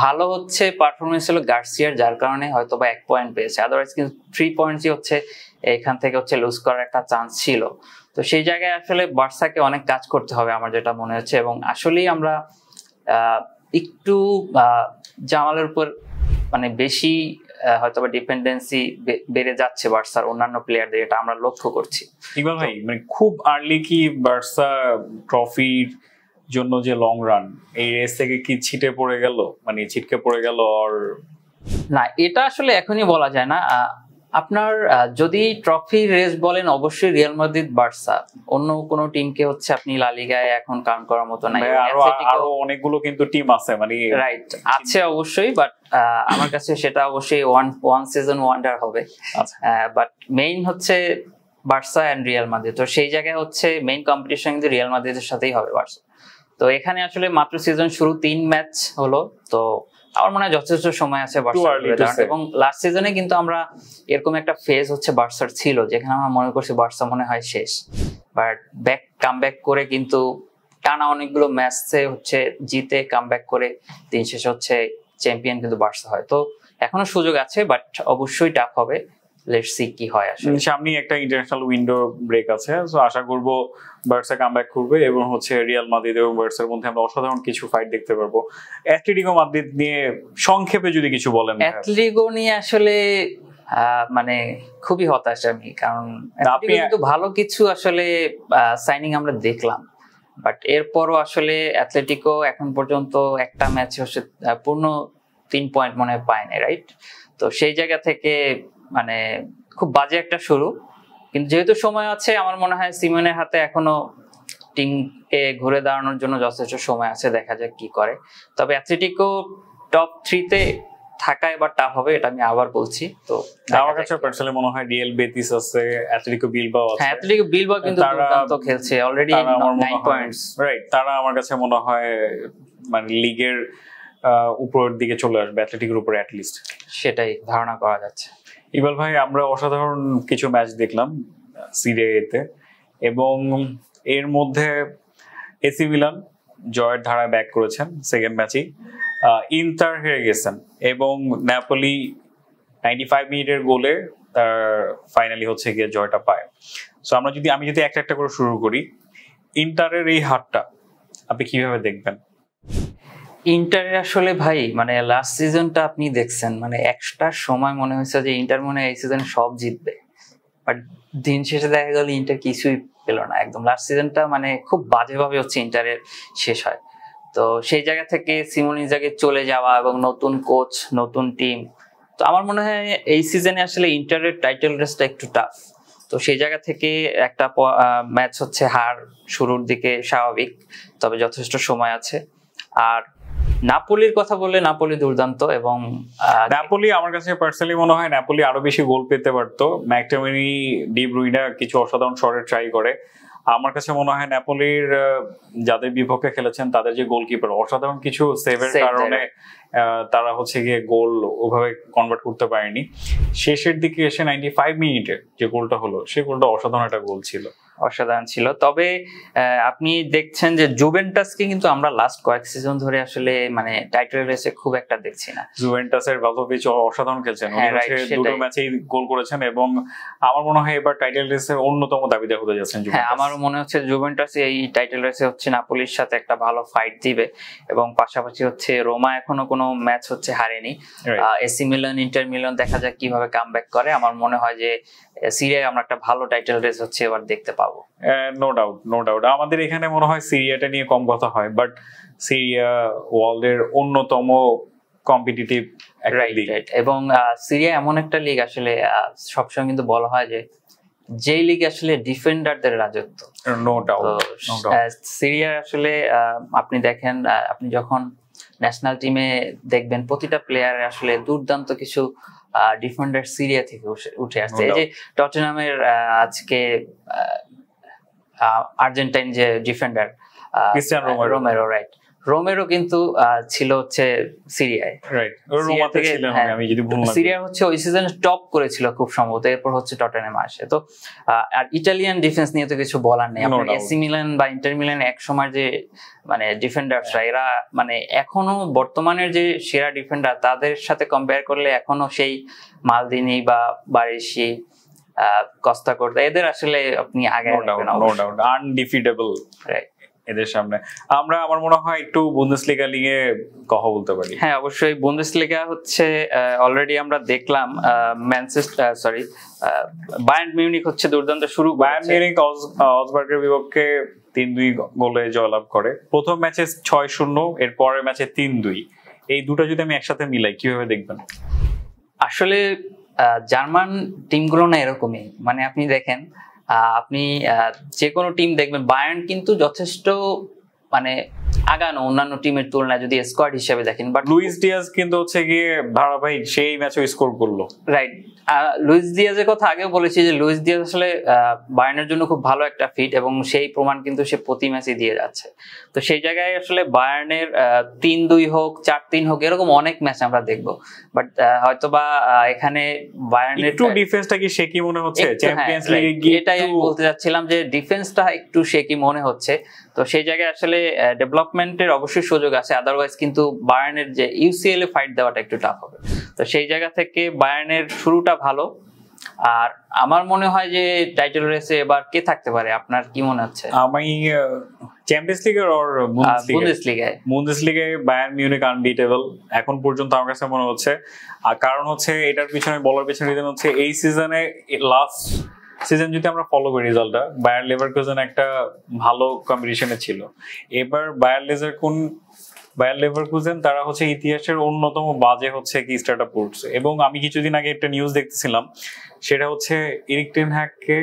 ভালো হচ্ছে পারফরমেন্স হলো গার্সিয়ার, যার কারণে হয়তো বা 1 পয়েন্ট পেয়েছে। আদারওয়াইজ কিন্তু 3 পয়েন্টসই হচ্ছে এখান থেকে হচ্ছে লুজ করার একটা চান্স ছিল। তো সেই জায়গায় আসলে বার্সাকে অনেক কাজ করতে হবে আমার যেটা মনে হচ্ছে, এবং আসলেই আমরা একটু জামালের উপর মানে বেশি হয়তোবা ডিপেন্ডেন্সি বেড়ে যাচ্ছে বার্সার অন্যান্য প্লেয়ারদের, এটা আমরা লক্ষ্য করছি। ইকবাল ভাই, মানে খুব আর্লি কি বার্সা ট্রফির জন্য যে লং রান, এই রেস থেকে কি ছিটকে পড়ে গেল? আর না, এটা আসলে এখনই বলা যায় না। আপনার যদি ট্রফি রেস বলেন, অবশ্যই রিয়াল মাদ্রিদ বার্সা, অন্য কোনো টিমকে হচ্ছে আপনি লা লিগায় এখন কাউন্ট করার মতো নাই। আরো অনেকগুলো কিন্তু টিম আছে, মানে রাইট আছে অবশ্যই, বাট আমার কাছে সেটা অবশ্যই ওয়ান সিজন ওয়ান্ডার হবে। বাট মেইন হচ্ছে বার্সা এন্ড রিয়াল মাদ্রিদ। তো সেই জায়গায় হচ্ছে মেইন কম্পিটিশন কিন্তু রিয়াল মাদ্রিদের সাথেই হবে বার্সা। তো এখানে আসলে মাত্র সিজন শুরু, 3 ম্যাচ হলো, তো আমার মনে হয় যথেষ্ট সময় আছে বার্সার। এবং লাস্ট সিজনে কিন্তু আমরা এরকম একটা ফেজ হচ্ছে বার্সার ছিল যেখানে আমরা মনে করছি বার্সা মনে হয় শেষ, বাট কামব্যাক করে কিন্তু টানা অনেকগুলো ম্যাচে হচ্ছে জিতে কামব্যাক করে দিন শেষে হচ্ছে চ্যাম্পিয়ন কিন্তু বার্সা হয়। তো এখনো সুযোগ আছে, বাট অবশ্যই টাফ হবে। লেটস সি কি হয়। আসলে সামনে একটা ইন্টারন্যাশনাল উইন্ডো ব্রেক আছে, সো আশা করব বার্সা কামব্যাক করবে এবং হচ্ছে রিয়াল মাদ্রিদ এবং বার্সার মধ্যে আমরা অসাধারণ কিছু ফাইট দেখতে পারবো। অ্যাটলেটিকো মাদ্রিদ নিয়ে সংক্ষেপে যদি কিছু বলেন। অ্যাটলেটিকো নিয়ে আসলে মানে খুবই হতাশ আমি, কারণ কিন্তু ভালো কিছু আসলে সাইনিং আমরা দেখলাম, বাট এরপরও আসলে অ্যাটলেটিকো এখন পর্যন্ত একটা ম্যাচে হচ্ছে পূর্ণ 3 পয়েন্ট মনে হয় পায় না, রাইট? তো সেই জায়গা থেকে মানে খুব বাজে একটা শুরু, কিন্তু যেহেতু সময় আছে আমার মনে হয় সিমনের হাতে এখনো টিমকে ঘুরে দাঁড়ানোর জন্য যথেষ্ট সময় আছে, দেখা যাক কি করে। তবে অ্যাটলেটিকো টপ 3 তে থাকা এবার টাফ হবে, এটা আমি আবার বলছি। তো আমার কাছে পার্সোনালি মনে হয় রিয়াল বেটিস আছে, অ্যাটলেটিকো বিলবাও আছে। হ্যাঁ, অ্যাটলেটিকো বিলবাও কিন্তু দুর্দান্ত খেলছে, অলরেডি 9 পয়েন্টস। রাইট, তারা আমার কাছে মনে হয় মানে লিগের উপরের দিকে চলে আসবে, অ্যাটলেটিকোর উপরে অ্যাট লিস্ট, সেটাই ধারণা করা যাচ্ছে। ইকবাল ভাই, আমরা অসাধারণ কিছু ম্যাচ দেখলাম সিরিয়া এতে, এবং এর মধ্যে এসি মিলান জয়ের ধারায় ব্যাক করেছেন সেকেন্ড ম্যাচেই, ইন্টার হেরে গেছেন, এবং নাপোলি 95 মিনিটের গোলে তার ফাইনালি হচ্ছে গিয়ে জয়টা পায়। সো আমি যদি একটা করে শুরু করি, ইন্টারের এই হারটা আপনি কিভাবে দেখবেন? ইন্টারের আসলে ভাই মানে লাস্ট সিজনটা আপনি দেখছেন, মানে একটা সময় মনে হয়েছে যে ইন্টার মনে হয় এই সিজনে সব জিতবে, বাট দিন শেষে দেখা গেল ইন্টার কিছুই পেল না। একদম লাস্ট সিজনটা মানে খুব বাজেভাবে হচ্ছে ইন্টারের শেষ হয়। তো সেই জায়গা থেকে সিমোন ইনজাগি চলে যাওয়া এবং নতুন কোচ, নতুন টিম, তো আমার মনে হয় এই সিজনে আসলে ইন্টারের টাইটেল রেসটা একটু টাফ। তো সেই জায়গা থেকে একটা ম্যাচ হচ্ছে হার শুরুর দিকে স্বাভাবিক, তবে যথেষ্ট সময় আছে। আর নাপোলির কথা বললে নাপোলি দুর্দান্ত, এবং নাপোলি আমার কাছে পার্সোনালি মনে হয় নাপোলি আরো বেশি গোল পেতে পারতো। ম্যাকটামিনি, ডি ব্রুইনা কিছু অসাধারণ শটে ট্রাই করে, আমার কাছে মনে হয় নেপোলির যাদের বিপক্ষে খেলেছেন তাদের যে গোলকিপার অসাধারণ কিছু সেভের কারণে তারা হচ্ছে গিয়ে গোল ওভাবে কনভার্ট করতে পারেনি। শেষের দিকে এসে 95 মিনিটে যে গোলটা হলো সেই গোলটা অসাধারণ একটা গোল ছিল, অসাধারণ ছিল। তবে আপনি দেখছেন যে জুভেন্টাসকে কিন্তু আমরা লাস্ট কয়েক সিজন ধরে আসলে মানে টাইটেল রেসে খুব একটা দেখছি না। জুভেন্টাসের ভ্লাহোভিচ অসাধারণ খেলছেন, উনি হচ্ছে দুটো ম্যাচেই গোল করেছেন এবং আমার মনে হয় এবার টাইটেল রেসের অন্যতম দাবিদার হতে যাচ্ছেন। হ্যাঁ, আমারও মনে হচ্ছে জুভেন্টাস এই টাইটেল রেসে হচ্ছে নাপোলির সাথে একটা ভালো ফাইট দিবে এবং পাশাপাশি হচ্ছে রোমা এখনো কোনো ম্যাচ হচ্ছে হারেনি। এসি মিলান, ইন্টার মিলান দেখা যাক কিভাবে কামব্যাক করে। আমার মনে হয় যে সিরিয়ায় আমরা একটা ভালো টাইটেল রেস হচ্ছে এবার দেখতে পাবো। নো ডাউট আমাদের এখানে মনে হয় সিরিয়াটা নিয়ে কম কথা হয়, বাট সিরিয়া ওয়ার্ল্ডের অন্যতম কম্পিটিটিভ একটা লিগ এবং সিরিয়া এমন একটা লিগ আসলে সবসময় কিন্তু বলা হয় যে যেই লিগ আসলে ডিফেন্ডারদের রাজত্ব। নো ডাউট সিরিয়া আসলে আপনি দেখেন, আপনি যখন ন্যাশনাল টিমে দেখবেন প্রতিটা প্লেয়ারের আসলে দুর্দান্ত কিছু ডিফেন্ডার সিরিয়া থেকে উঠে আসছে। এই যে টটেনহামের আজকে আর্জেন্টাইন যে defender Cristiano Romero, right, Romero কিন্তু ছিল হচ্ছে সিরিয়ায়, রাইট, রোমাতে ছিলেন আমি যদি ভুল না করি। সিরিয়া হচ্ছে ওই সিজনে টপ করেছিল খুব সম্ভবত, এরপর হচ্ছে টটেনহামে আসে। তো আর ইটালিয়ান ডিফেন্স নিয়ে তো কিছু বলার নেই। আপনার এসি মিলান বা ইন্টার মিলান এক সময় যে মানে ডিফেন্ডাররা এরা মানে এখনো বর্তমানের যে সেরা ডিফেন্ডার তাদের সাথে কম্পেয়ার করলে এখনো সেই মালদিনি বা বারেসি, কস্তা কোর্তা এদের আসলে আপনি আগে নো ডাউট আনডিফিটেবল এদের সামনে। আমরা আমার মনে হয় একটু বুন্দেসলিগা নিয়ে কথা বলতে পারি। হ্যাঁ, অবশ্যই। বুন্দেসলিগা হচ্ছে অলরেডি আমরা দেখলাম বায়ার্ন মিউনিখ হচ্ছে দুর্দান্ত শুরু। বায়ার্ন মিউনিখ অসবার্গের বিপক্ষে 3-2 গোলে জয়লাভ করে। প্রথম ম্যাচে 6-0, এর পরের ম্যাচে 3-2। এই দুটো যদি আমি একসাথে মিলাই কিভাবে দেখবেন? আসলে জার্মান টিমগুলো না এরকমই, মানে আপনি দেখেন আপনি যে কোনো টিম দেখবেন বায়ার্ন কিন্তু যথেষ্ট মানে আগানো অন্যান্য টিমের তুলনায় যদি স্কোয়াড হিসেবে দেখেন। বাট লুইস ডিয়াজ কিন্তু হচ্ছে গিয়ে ধারাবাহিক সেই ম্যাচে স্কোর করলো, রাইট। লুইস ডিয়াজের কথা আগেও বলেছি যে লুইস ডিয়াজ আসলে বায়ার্নের জন্য খুব ভালো একটা ফিট এবং সেই প্রমাণ কিন্তু সে প্রতি ম্যাচে দিয়ে যাচ্ছে। তো সেই জায়গায় আসলে বায়ার্নের 3-2 হোক 4-3 হোক এরকম অনেক ম্যাচ আমরা দেখবো, বাট হয়তোবা এখানে বায়ার্নের একটু ডিফেন্সটা কি শেকি মনে হচ্ছে চ্যাম্পিয়ন্স লিগে গিয়ে, এটাই আমি বলতে যাচ্ছিলাম যে ডিফেন্সটা একটু শেকি মনে হচ্ছে। তো সেই জায়গায় আসলে ডেভেলপমেন্টের অবশ্যই সুযোগ আছে, আদারওয়াইজ কিন্তু বায়ার্নের যে ইউসিএল এ ফাইট দেওয়াটা একটু টাফ হবে। তো সেই জায়গা থেকে বায়ার্নের শুরুটা ভালো। আর আমার মনে হয় যে টাইটেল রেসে এবার কে থাকতে পারে, আপনার কি মনে হচ্ছে? আমি চ্যাম্পিয়ন্স লিগের আর বুন্দেসলিগায় বায়ার্ন মিউনিখ আনবিটেবল এখন পর্যন্ত আমার কাছে মনে হচ্ছে। আর কারণ হচ্ছে এটার পিছনে বলার পিছনে রিজন হচ্ছে এই সিজনে লাস্ট সিজন যদি আমরা ফলো করি রেজাল্টটা, বায়ার লেভারকুসেন একটা ভালো কম্পিটিশনে ছিল। এবার বায়ার লেভারকুসেন তারা হচ্ছে ইতিহাসের অন্যতম বাজে হচ্ছে কি স্টার্টআপ করছে। এবং আমি কিছুদিন আগে একটা নিউজ দেখতেছিলাম, সেটা হচ্ছে এরিক টেন হ্যাগকে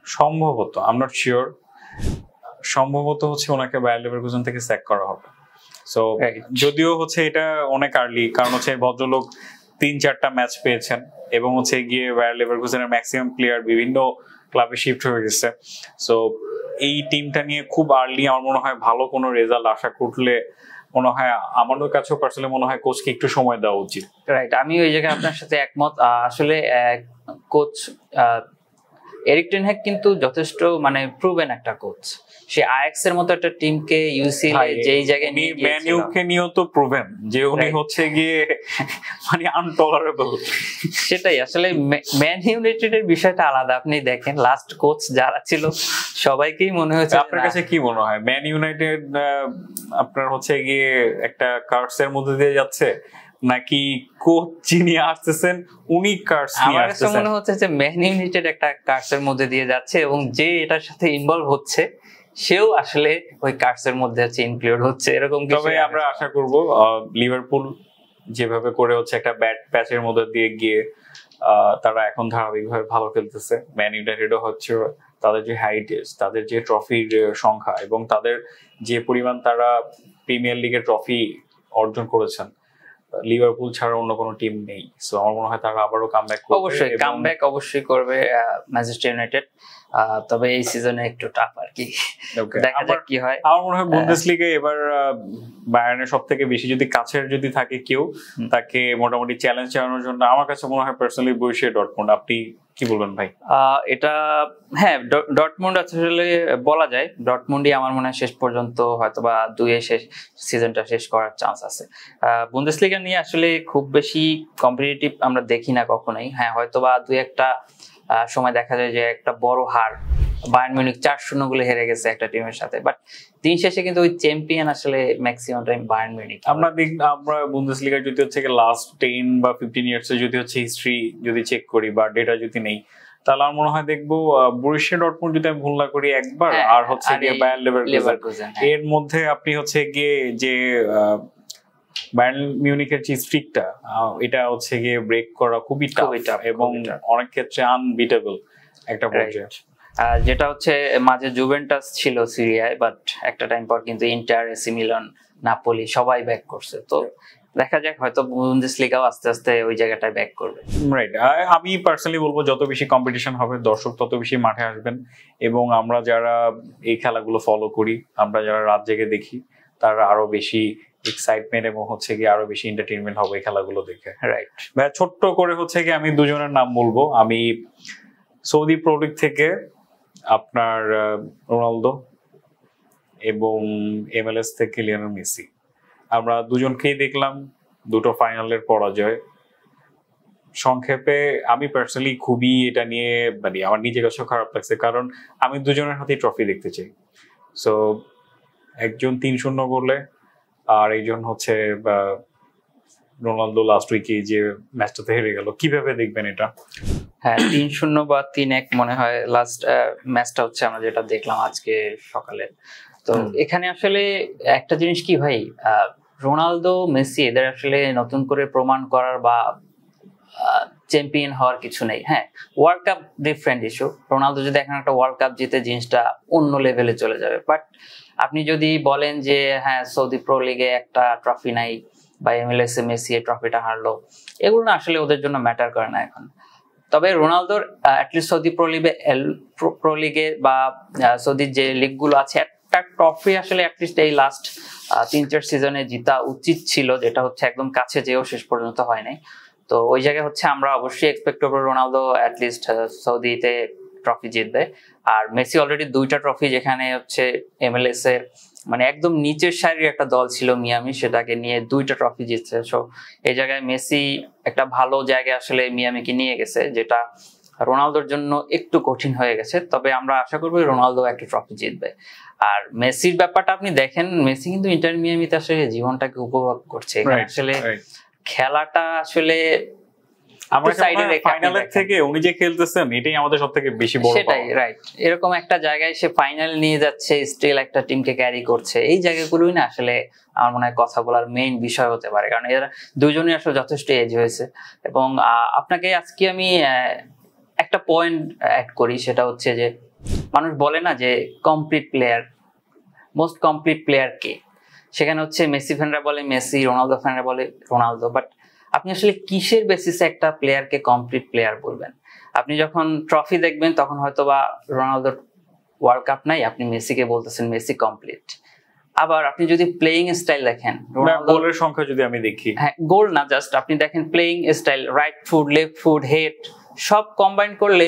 সম্ভবত, আই এম নট শিওর, সম্ভবত হচ্ছে ওনাকে বায়ার লেভারকুসেন থেকে স্যাক করা হবে। সো যদিও হচ্ছে এটা অনেক আর্লি, কারণ হচ্ছে ভদ্রলোক 3-4টা ম্যাচ পেয়েছেন এবং হচ্ছে গিয়ে বায়ার লেভারকুসেনের ম্যাক্সিমাম প্লেয়ার বিভিন্ন ক্লাবে শিফট হয়ে গেছে। সো এই টিমটা নিয়ে খুব আর্লি আমার মনে হয় ভালো কোনো রেজাল্ট আশা করলে মনে হয় আমাদের কাছেও পার্সোনালি মনে হয় কোচকে একটু সময় দেওয়া উচিত। রাইট, আমি ওই জায়গায় আপনার সাথে একমত। আসলে কোচ এরিক টেন হ্যাগ কিন্তু যথেষ্ট মানে প্রুভেন একটা কোচ। সে আয়াক্স এর মতো একটা টিমকে ইউসিএল এ যেই জায়গায় নিয়ে গিয়েছিল, ম্যান ইউকে নিয়েও তো প্রুভেন যে উনি হচ্ছে গিয়ে মানে আনটলারেবল। সেটাই আসলে ম্যান ইউনাইটেডের বিষয়টা আলাদা। আপনি দেখেন লাস্ট কোচ যারা ছিল সবাইকেই মনে হয়েছে। আপনার কাছে কি মনে হয় ম্যান ইউনাইটেড আপনার হচ্ছে গিয়ে একটা কার্ডসের মধ্যে দিয়ে যাচ্ছে, নাকি কোচ যিনি আসতেছেন উনি কার্ডস নিয়ে আসতেছেন? আমার কাছে মনে হচ্ছে যে ম্যান ইউনাইটেড একটা কার্ডসের মধ্যে দিয়ে যাচ্ছে এবং যে এটার সাথে ইনভলভ হচ্ছে সেও আসলে ওই কার্ডসের মধ্যে হচ্ছে ইনক্লুড হচ্ছে, এরকম কিছু। তবে আমরা আশা করব লিভারপুল যেভাবে করে হচ্ছে একটা ব্যাড প্যাচের মধ্যে দিয়ে গিয়ে তারা এখন ধারাবাহিকভাবে ভালো খেলতেছে। ম্যান ইউনাইটেডও হচ্ছে তাদের যে হাইটেজ, তাদের যে ট্রফির সংখ্যা এবং তাদের যে পরিমাণ তারা প্রিমিয়ার লিগের ট্রফি অর্জন করেছেন, লিভারপুল ছাড়া অন্য কোনো টিম নেই, সো আমার মনে হয় তারা আবারও কামব্যাক করবে। অবশ্যই কামব্যাক অবশ্যই করবে ম্যানচেস্টার ইউনাইটেড, তবে এই সিজনে একটু টাফ আর কি, দেখা যাক কি হয়। আমার মনে হয় বুন্দেসলিগায় এবার বায়ার্নের সবথেকে বেশি যদি কাছের যদি থাকে কেউ, তাকে মোটামুটি চ্যালেঞ্জ চালানোর জন্য আমার কাছে মনে হয় পার্সোনালি বরিশিয়া ডর্টমুন্ড। আপনি কি বলবেন ভাই? এটা হ্যাঁ, ডর্টমুন্ড আসলে বলা যায় ডর্টমুন্ডই আমার মনে হয় শেষ পর্যন্ত হয়তোবা 2-এ সিজনটা শেষ করার চান্স আছে। বুন্দেসলিগা নিয়ে আসলে খুব বেশি কম্পিটিটিভ আমরা দেখি না কখনোই। হ্যাঁ, হয়তোবা 2-একটা সময় দেখা যায় যে একটা বড় হার, বায়ার্ন মিউনিখ 4-0 গোলে হেরে গেছে একটা টিমের সাথে, বাট দিন শেষে কিন্তু ওই চ্যাম্পিয়ন আসলে ম্যাক্সিমাম টাইম বায়ার্ন মিউনিখ। আমরা বুন্দেসলিগার যদি হচ্ছে লাস্ট 10 বা 15 ইয়ার্স এর যদি হচ্ছে হিস্ট্রি যদি চেক করি বা ডেটা যদি নেই, তাহলে আমার মনে হয় দেখবো বরুসিয়া ডর্টমুন্ড যদি আমি ভুল না করি একবার, আর হচ্ছে গিয়ে বায়ার্ন লেভারকুসেন। এর মধ্যে আপনি হচ্ছে গিয়ে যে বায়ার্ন মিউনিখের যে স্ট্রিকটা, এটা হচ্ছে গিয়ে ব্রেক করা খুবই টাফ এবং অনেক ক্ষেত্রে আনবিটেবল একটা পর্যায়ে। যেটা হচ্ছে মাঝে জুভেন্টাস ছিল সিরিয়ায়, বাট একটা টাইম পর কিন্তু ইন্টার, এসি মিলান, নাপোলি সবাই ব্যাক করছে। তো দেখা যাক, হয়তো বুন্দেসলিগাও আস্তে আস্তে ওই জায়গাটায় ব্যাক করবে। রাইট। আমি পার্সোনালি বলবো যত বেশি কম্পিটিশন হবে দর্শক তত বেশি মাঠে আসবেন, এবং আমরা যারা এই খেলাগুলো ফলো করি, আমরা যারা রাত জেগে দেখি, তারা আরো বেশি এক্সাইটমেন্ট এবং হচ্ছে গিয়ে আরো বেশি এন্টারটেইনমেন্ট হবে এই খেলাগুলো দেখে। রাইট ভাই, ছোট্ট করে হচ্ছে গিয়ে আমি দুজনের নাম বলবো। আমি সৌদি প্রো লিগ থেকে আপনার রোনালদো এবং MLS থেকে লিওনেল মেসি, আমরা দুজনকেই দেখলাম দুটো ফাইনালের পরাজয়। সংক্ষেপে আমি পার্সোনালি খুবই এটা নিয়ে মানে আমার নিজের কাছেও খারাপ লাগছে, কারণ আমি দুজনের হাতেই ট্রফি দেখতে চাই। সো একজন 3-0 গোলে, আর একজন হচ্ছে রোনালদো লাস্ট উইকে যে ম্যাচটাতে হেরে গেল। কিভাবে দেখবেন এটা? হ্যাঁ, 3-0 বা 3-1 মনে হয় লাস্ট ম্যাচটা হচ্ছে আমরা যেটা দেখলাম আজকে সকালে। তো এখানে আসলে একটা জিনিস কি ভাই, রোনালদো মেসি এদের আসলে নতুন করে প্রমাণ করার বা চ্যাম্পিয়ন হওয়ার কিছু নেই। হ্যাঁ, world cup different issue, Ronaldo যদি এখন একটা ওয়ার্ল্ড কাপ জিতে জিনিসটা অন্য লেভেলে চলে যাবে। বাট আপনি যদি বলেন যে হ্যাঁ সৌদি প্রো লিগে একটা ট্রফি নাই বা MLS এ মেসি এই ট্রফিটা হারলো, এগুলো না আসলে ওদের জন্য ম্যাটার করে না এখন। তবে রোনালদোর অ্যাটলিস্ট সৌদি প্রো লিগে বা সৌদির যে লিগগুলো আছে একটা ট্রফি আসলে অ্যাটলিস্ট এই লাস্ট 3-4 সিজনে জিতা উচিত ছিল, যেটা হচ্ছে একদম কাছে যেও শেষ পর্যন্ত হয় নাই। তো ওই জায়গায় হচ্ছে আমরা অবশ্যই এক্সপেক্ট করবো রোনালদো অ্যাটলিস্ট সৌদিতে ট্রফি জিতবে। আর মেসি অলরেডি 2টা ট্রফি, যেখানে হচ্ছে MLS এর মানে একদম নিচের সারির একটা দল ছিল মিয়ামি, সেটাকে নিয়ে 2টা ট্রফি জিতছে। সো এই জায়গায় মেসি একটা ভালো জায়গায় আসলে মিয়ামিকে নিয়ে গেছে, যেটা রোনালদোর জন্য একটু কঠিন হয়ে গেছে। তবে আমরা আশা করবো রোনালদো একটা ট্রফি জিতবে। আর মেসির ব্যাপারটা আপনি দেখেন, মেসি কিন্তু ইন্টার মিয়ামিতে আসলে জীবনটাকে উপভোগ করছে। আসলে খেলাটা আসলে আমরা ফাইনালের থেকে উনি যে খেলতেছেন এটাই আমাদের সবথেকে বেশি বড়। সেটাই, রাইট। এরকম একটা জায়গায় সে ফাইনাল নিয়ে যাচ্ছে, স্টিল একটা টিমকে ক্যারি করছে, এই জায়গাগুলোই না আসলে আমার মনে হয় কথা বলার মেইন বিষয় হতে পারে, কারণ এরা দুজনই আসলে যথেষ্ট এজ হয়েছে। এবং আপনাকে আজকে আমি একটা পয়েন্ট অ্যাড করি, সেটা হচ্ছে যে মানুষ বলে না যে complete player, most complete player কে? সেখানে হচ্ছে মেসি ফ্যানরা বলে মেসি, রোনালদো ফ্যানরা বলে রোনালদো। বাট আপনি আসলে কিসের বেসিসে একটা প্লেয়ারকে কমপ্লিট প্লেয়ার বলবেন? আপনি যখন ট্রফি দেখবেন তখন হয়তো বা রোনালদোর ওয়ার্ল্ড কাপ নাই, আপনি মেসিকে বলতেছেন মেসি কমপ্লিট। আবার আপনি যদি প্লেইং স্টাইল দেখেন, গোলের সংখ্যা যদি আমি দেখি, হ্যাঁ গোল না, জাস্ট আপনি দেখেন playing style, right foot, left foot, head সব কম্বাইন করলে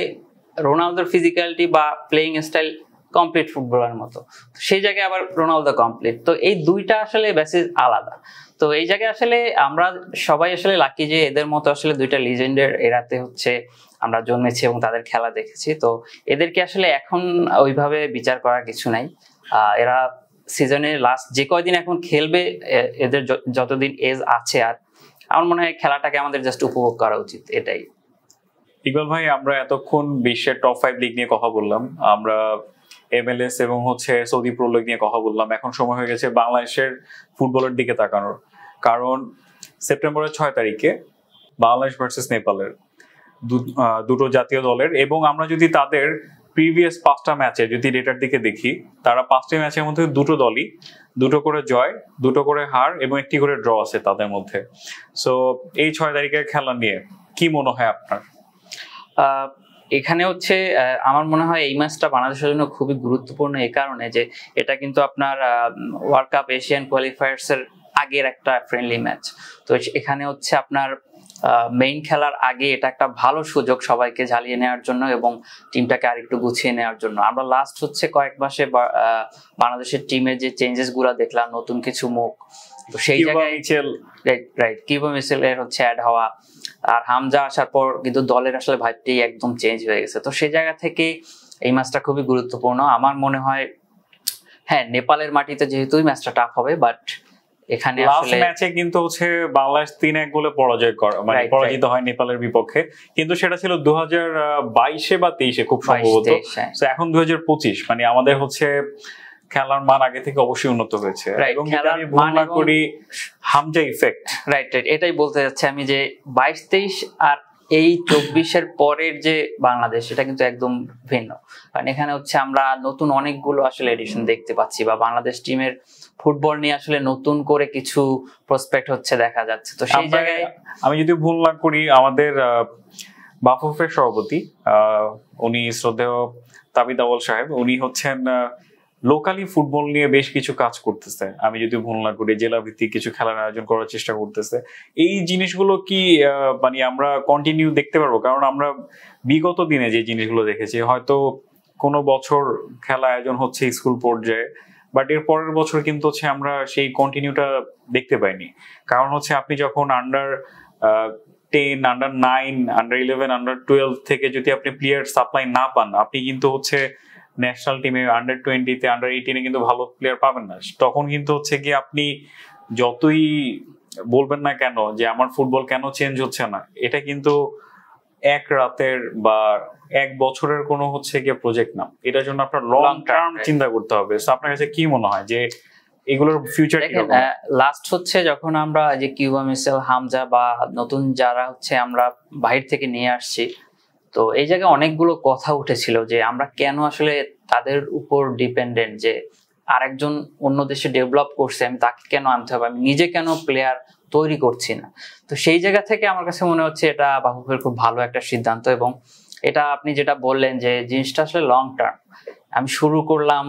রোনালদোর ফিজিক্যালিটি বা প্লেইং স্টাইল কমপ্লিট ফুটবলার মতো। সেই জায়গায় আবার রোনালদো কমপ্লিট। তো এই দুইটা আসলে বেসিস আলাদা। তো এই জায়গায় আসলে আমরা সবাই আসলে লাকি যে এদের মতো আসলে দুইটা লিজেন্ডের এরাতে হচ্ছে আমরা জন্মেছি এবং তাদের খেলা দেখেছি। তো এদেরকে আসলে এখন ওইভাবে বিচার করার কিছু নাই। এরা সিজনের লাস্ট যে কয়দিন এখন খেলবে, এদের যতদিন এজ আছে, আর আমার মনে হয় খেলাটাকে আমাদের জাস্ট উপভোগ করা উচিত, এটাই। ইকবাল ভাই, আমরা এতক্ষণ বিশ্বের টপ 5 লিগ নিয়ে কথা বললাম, আমরা MLS এবং হচ্ছে সৌদি প্রো লিগ নিয়ে কথা বললাম। এখন সময় হয়ে গেছে বাংলাদেশের ফুটবলের দিকে তাকানোর, কারণ সেপ্টেম্বরের 6 তারিখে বাংলাদেশ ভার্সেস নেপালের দুটো জাতীয় দলের, এবং আমরা যদি তাদের প্রিভিয়াস 5টা ম্যাচে যদি ডেটার দিকে দেখি, তারা 5টি ম্যাচের মধ্যে দুটো দলই দুটো করে জয়, দুটো করে হার এবং একটি করে ড্র আছে তাদের মধ্যে। সো এই 6 তারিখের খেলা নিয়ে কি মনে হয় আপনার? এখানে হচ্ছে আমার মনে হয় এই ম্যাচটা বাংলাদেশের জন্য খুবই গুরুত্বপূর্ণ এই কারণে যে এটা কিন্তু আপনার ওয়ার্ল্ড কাপ এশিয়ান কোয়ালিফায়ার্স এর আগের একটা ফ্রেন্ডলি ম্যাচ। তো এখানে হচ্ছে আপনার মেইন খেলার আগে এটা একটা ভালো সুযোগ সবাইকে ঝালিয়ে নেওয়ার জন্য এবং টিমটাকে আরেকটু গুছিয়ে নেওয়ার জন্য। আমরা লাস্ট হচ্ছে কয়েক মাসে বাংলাদেশের টিমের যে চেঞ্জেস গুলা দেখলাম, নতুন কিছু মুখ, তো সেই জায়গায় রাইট কিউবা মিচেলের হচ্ছে অ্যাড হওয়া আর হামজা আসার পর কিন্তু দলের আসলে ভাইবটাই একদম চেঞ্জ হয়ে গেছে। তো সেই জায়গা থেকে এই ম্যাচটা খুবই গুরুত্বপূর্ণ আমার মনে হয়। হ্যাঁ, নেপালের মাটিতে যেহেতু ম্যাচটা টাফ হবে, বাট এখানে লাস্ট ম্যাচে কিন্তু হচ্ছে বাংলাদেশ 3-1 গোলে পরাজিত হয় নেপালের বিপক্ষে, কিন্তু সেটা ছিল 2022 বা 23 খুব সম্ভবত। তো এখন 2025, মানে আমাদের হচ্ছে খেলার মান আগে থেকে অবশ্যই উন্নত হয়েছে এবং আমি ভুল না করি হামজা ইফেক্ট। রাইট, এটাই বলতে যাচ্ছি আমি যে 22-23 আর এই 24-এর পরের যে বাংলাদেশ সেটা কিন্তু একদম ভিন্ন। কারণ এখানে হচ্ছে আমরা নতুন অনেকগুলো আসলে এডিশন দেখতে পাচ্ছি বা বাংলাদেশ টিমের ফুটবল নিয়ে আসলে নতুন করে কিছু প্রসপেক্ট হচ্ছে দেখা যাচ্ছে। তো সেই জায়গায় আমি যদি ভুল না করি আমাদের বাফুফের সভাপতি উনি শ্রদ্ধেয় তাবিদ আউয়াল সাহেব, উনি হচ্ছেন লোকালি ফুটবল নিয়ে বেশ কিছু কাজ করতেছে। আমি যদি ভুল না করি জেলা ভিত্তিক কিছু খেলার আয়োজন করার চেষ্টা করতেছে। এই জিনিসগুলো কি মানে আমরা কন্টিনিউ দেখতে পারবো? কারণ আমরা বিগত দিনে যে জিনিসগুলো দেখেছি, হয়তো কোনো বছর খেলা আয়োজন হচ্ছে স্কুল পর্যায়ে, বাট এর পরের বছর কিন্তু হচ্ছে আমরা সেই কন্টিনিউটা দেখতে পাইনি। কারণ হচ্ছে আপনি যখন আন্ডার-10, আন্ডার-9, আন্ডার-11, আন্ডার-12 থেকে যদি আপনি প্লেয়ার সাপ্লাই না পান, আপনি কিন্তু হচ্ছে ন্যাশনাল টিমে আন্ডার-20-তে, আন্ডার-18-এ কিন্তু ভালো প্লেয়ার পাবেন না। তখন কিন্তু হচ্ছে কি আপনি যতই বলবেন না কেন যে আমার ফুটবল কেন চেঞ্জ হচ্ছে না, এটা কিন্তু এক রাতের বা এক বছরের কোনো হচ্ছে গিয়ে প্রজেক্ট না, এটার জন্য আপনার লং টার্ম চিন্তা করতে হবে। আপনার কাছে কি মনে হয় যে এগুলোর ফিউচার কি হবে? লাস্ট হচ্ছে যখন আমরা যে কিউবা মিচেল, হামজা বা নতুন যারা হচ্ছে আমরা বাইরে থেকে নিয়ে আসছি, তো এই জায়গায় অনেকগুলো কথা উঠেছিল যে আমরা কেন আসলে তাদের উপর ডিপেন্ডেন্ট, যে আরেকজন অন্য দেশে ডেভেলপ করছে আমি তাকে কেন আনতে হবে, আমি নিজে কেন প্লেয়ার তৈরি করছি না। তো সেই জায়গা থেকে আমার কাছে মনে হচ্ছে এটা বাফুফের খুব ভালো একটা সিদ্ধান্ত এবং এটা আপনি যেটা বললেন যে জিনিসটা আসলে লং টার্ম। আমি শুরু করলাম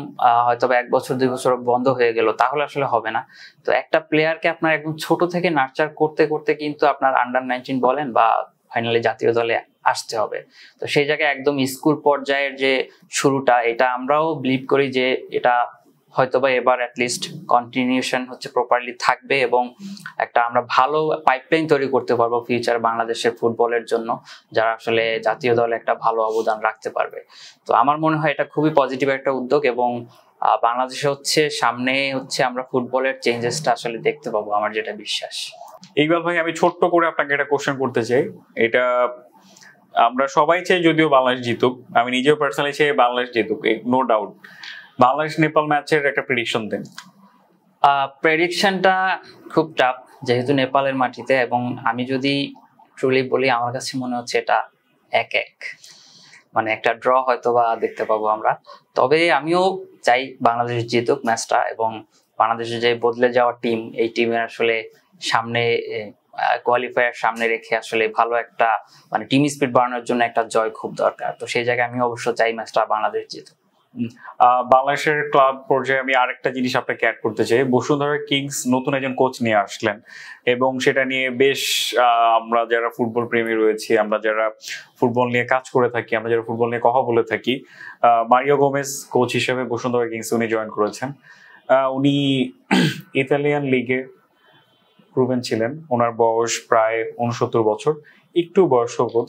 হয়তো 1 বছর 2 বছর বন্ধ হয়ে গেল, তাহলে আসলে হবে না। তো একটা প্লেয়ারকে আপনার একদম ছোট থেকে নার্চার করতে করতে কিন্তু আপনার আন্ডার-19 বলেন বা ফাইনালি জাতীয় দলে আসতে হবে। তো সেই জায়গায় একদম স্কুল পর্যায়ের যে শুরুটা, এটা আমরাও বিলিভ করি যে এটা হয়তোবা এবার অ্যাটলিস্ট কন্টিনিউশন হচ্ছে প্রপারলি থাকবে এবং একটা আমরা ভালো পাইপলাইন তৈরি করতে পারবো ফিউচার বাংলাদেশের ফুটবলের জন্য, যারা আসলে জাতীয় দলে একটা ভালো অবদান রাখতে পারবে। তো আমার মনে হয় এটা খুবই পজিটিভ একটা উদ্যোগ এবং বাংলাদেশে হচ্ছে সামনে হচ্ছে আমরা ফুটবলের চেঞ্জেসটা আসলে দেখতে পাবো, আমার যেটা বিশ্বাস। ইকবাল ভাই, আমি ছোট্ট করে আপনাকে একটা কোশ্চেন করতে চাই। এটা আমরা সবাই চাই যদিও বাংলাদেশ জিতুক, আমি নিজেও পার্সোনালি চাই বাংলাদেশ জিতুক, নো ডাউট। বাংলাদেশ নেপাল ম্যাচের একটা প্রেডিকশন দেন। প্রেডিকশনটা খুব টাফ যেহেতু নেপালের মাটিতে, এবং আমি যদি ট্রুলি বলি আমার কাছে মনে হচ্ছে এটা 1-1, মানে একটা ড্র হয়তো বা দেখতে পাবো আমরা। তবে আমিও চাই বাংলাদেশ জিতুক ম্যাচটা এবং বাংলাদেশের যে বদলে যাওয়া টিম, এই টিমের আসলে সামনে কোয়ালিফায়ার সামনে রেখে আসলে ভালো একটা মানে টিম স্পিড বাড়ানোর জন্য একটা জয় খুব দরকার। তো সেই জায়গায় আমি অবশ্য চাই ম্যাচটা বাংলাদেশ জিতুক। বাংলাদেশের ক্লাব পর্যায়ে আমি আরেকটা জিনিস আপনাকে অ্যাড করতে চাই। বসুন্ধরা কিংস নতুন একজন কোচ নিয়ে আসলেন এবং সেটা নিয়ে বেশ আমরা যারা ফুটবল প্রেমী রয়েছি, আমরা যারা ফুটবল নিয়ে কাজ করে থাকি, আমরা যারা ফুটবল নিয়ে কথা বলে থাকি, মারিও গোমেজ কোচ হিসেবে বসুন্ধরা কিংস উনি জয়েন করেছেন। উনি ইতালিয়ান লিগে প্রুভেন ছিলেন, ওনার বয়স প্রায় 69 বছর, একটু বয়স্ক কোচ।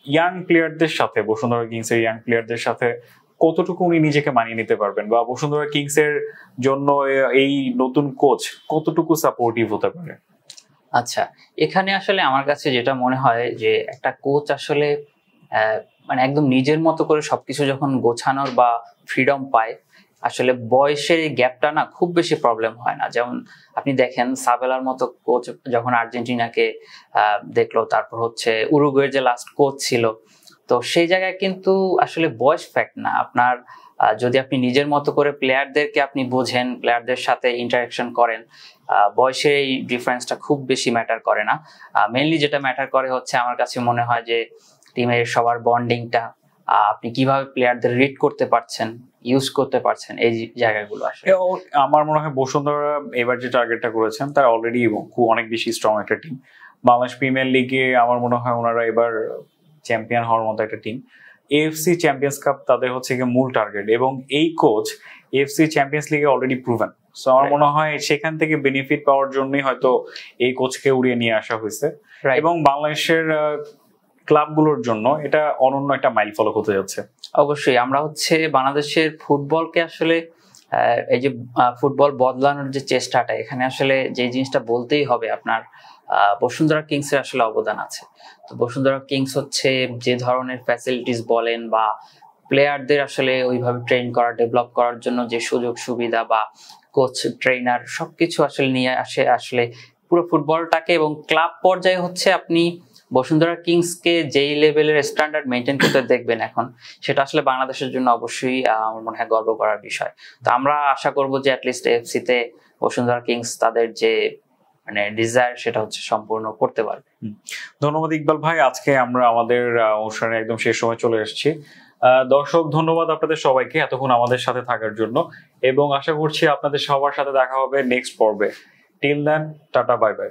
ইয়াং প্লেয়ারদের সাথে, বসুন্ধরা কিংস এর ইয়াং প্লেয়ারদের সাথে কতটুকু উনি নিজেকে মানিয়ে নিতে পারবেন বা বসুন্ধরা কিংস এর জন্য এই নতুন কোচ কতটুকু সাপোর্টিভ হতে পারে? আচ্ছা, এখানে আসলে আমার কাছে যেটা মনে হয় যে একটা কোচ আসলে মানে একদম নিজের মতো করে সবকিছু যখন গোছানোর বা ফ্রিডম পায়, আসলে বয়সের এই গ্যাপটা না খুব বেশি প্রবলেম হয় না। যেমন আপনি দেখেন সাবেলার মতো কোচ যখন আর্জেন্টিনাকে দেখলো, তারপর হচ্ছে উরুগুয়ের যে লাস্ট কোচ ছিল, তো সেই জায়গায় কিন্তু আসলে বয়স ফ্যাক্ট না, আপনার যদি আপনি নিজের মতো করে প্লেয়ারদেরকে আপনি বোঝেন, প্লেয়ারদের সাথে ইন্টারাকশন করেন, বয়সের এই ডিফারেন্সটা খুব বেশি ম্যাটার করে না। মেইনলি যেটা ম্যাটার করে হচ্ছে আমার কাছে মনে হয় যে টিমের সবার বন্ডিংটা, আপনি কিভাবে প্লেয়ারদের রিড করতে পারছেন, ইউজ করতে পারছেন, এই জায়গাগুলো আসলে। আমার মনে হয় বসুন্ধরা এবার যে টার্গেটটা করেছেন তারা অলরেডি খুব অনেক বেশি স্ট্রং একটা টিম। বাংলাদেশ প্রিমিয়ার লিগে আমার মনে হয় ওনারা এবার চ্যাম্পিয়ন হওয়ার মতো একটা টিম। এএফসি চ্যাম্পিয়ন্স কাপ তাদের হচ্ছে গিয়ে মূল টার্গেট, এবং এই কোচ এএফসি চ্যাম্পিয়ন্স লিগে অলরেডি প্রুভেন। সো আমার মনে হয় সেখান থেকে বেনিফিট পাওয়ার জন্যই হয়তো এই কোচকে উড়িয়ে নিয়ে আসা হয়েছে, এবং বাংলাদেশের ক্লাবগুলোর জন্য এটা অনন্য একটা মাইল ফলক হতে যাচ্ছে। অবশ্যই আমরা হচ্ছে বাংলাদেশের ফুটবলকে আসলে এই যে ফুটবল বদলানোর যে চেষ্টাটা, এখানে আসলে যে জিনিসটা বলতেই হবে, আপনার বসুন্ধরা কিংস এর আসলে অবদান আছে। তো বসুন্ধরা কিংস হচ্ছে যে ধরনের ফ্যাসিলিটিস বলেন বা প্লেয়ারদের আসলে ওইভাবে ট্রেন করা, ডেভেলপ করার জন্য যে সুযোগ সুবিধা বা কোচ ট্রেনার সবকিছু আসলে নিয়ে আসে আসলে পুরো ফুটবলটাকে, এবং ক্লাব পর্যায়ে হচ্ছে আপনি বসুন্ধরা কিংসকে যেই লেভেলের স্ট্যান্ডার্ড মেনটেন করতে দেখবেন এখন, সেটা আসলে বাংলাদেশের জন্য অবশ্যই আমার মনে হয় গর্ব করার বিষয়। তো আমরা আশা করব যে অ্যাটলিস্ট এএফসি তে বসুন্ধরা কিংস তাদের যে মানে ডিজায়ার সেটা হচ্ছে সম্পূর্ণ করতে পারবে। ধন্যবাদ ইকবাল ভাই, আজকে আমরা আমাদের অনুষ্ঠানে একদম শেষ সময় চলে এসেছি। দর্শক ধন্যবাদ আপনাদের সবাইকে এতক্ষণ আমাদের সাথে থাকার জন্য, এবং আশা করছি আপনাদের সবার সাথে দেখা হবে নেক্সট পর্বে। Till then, tata, bye by.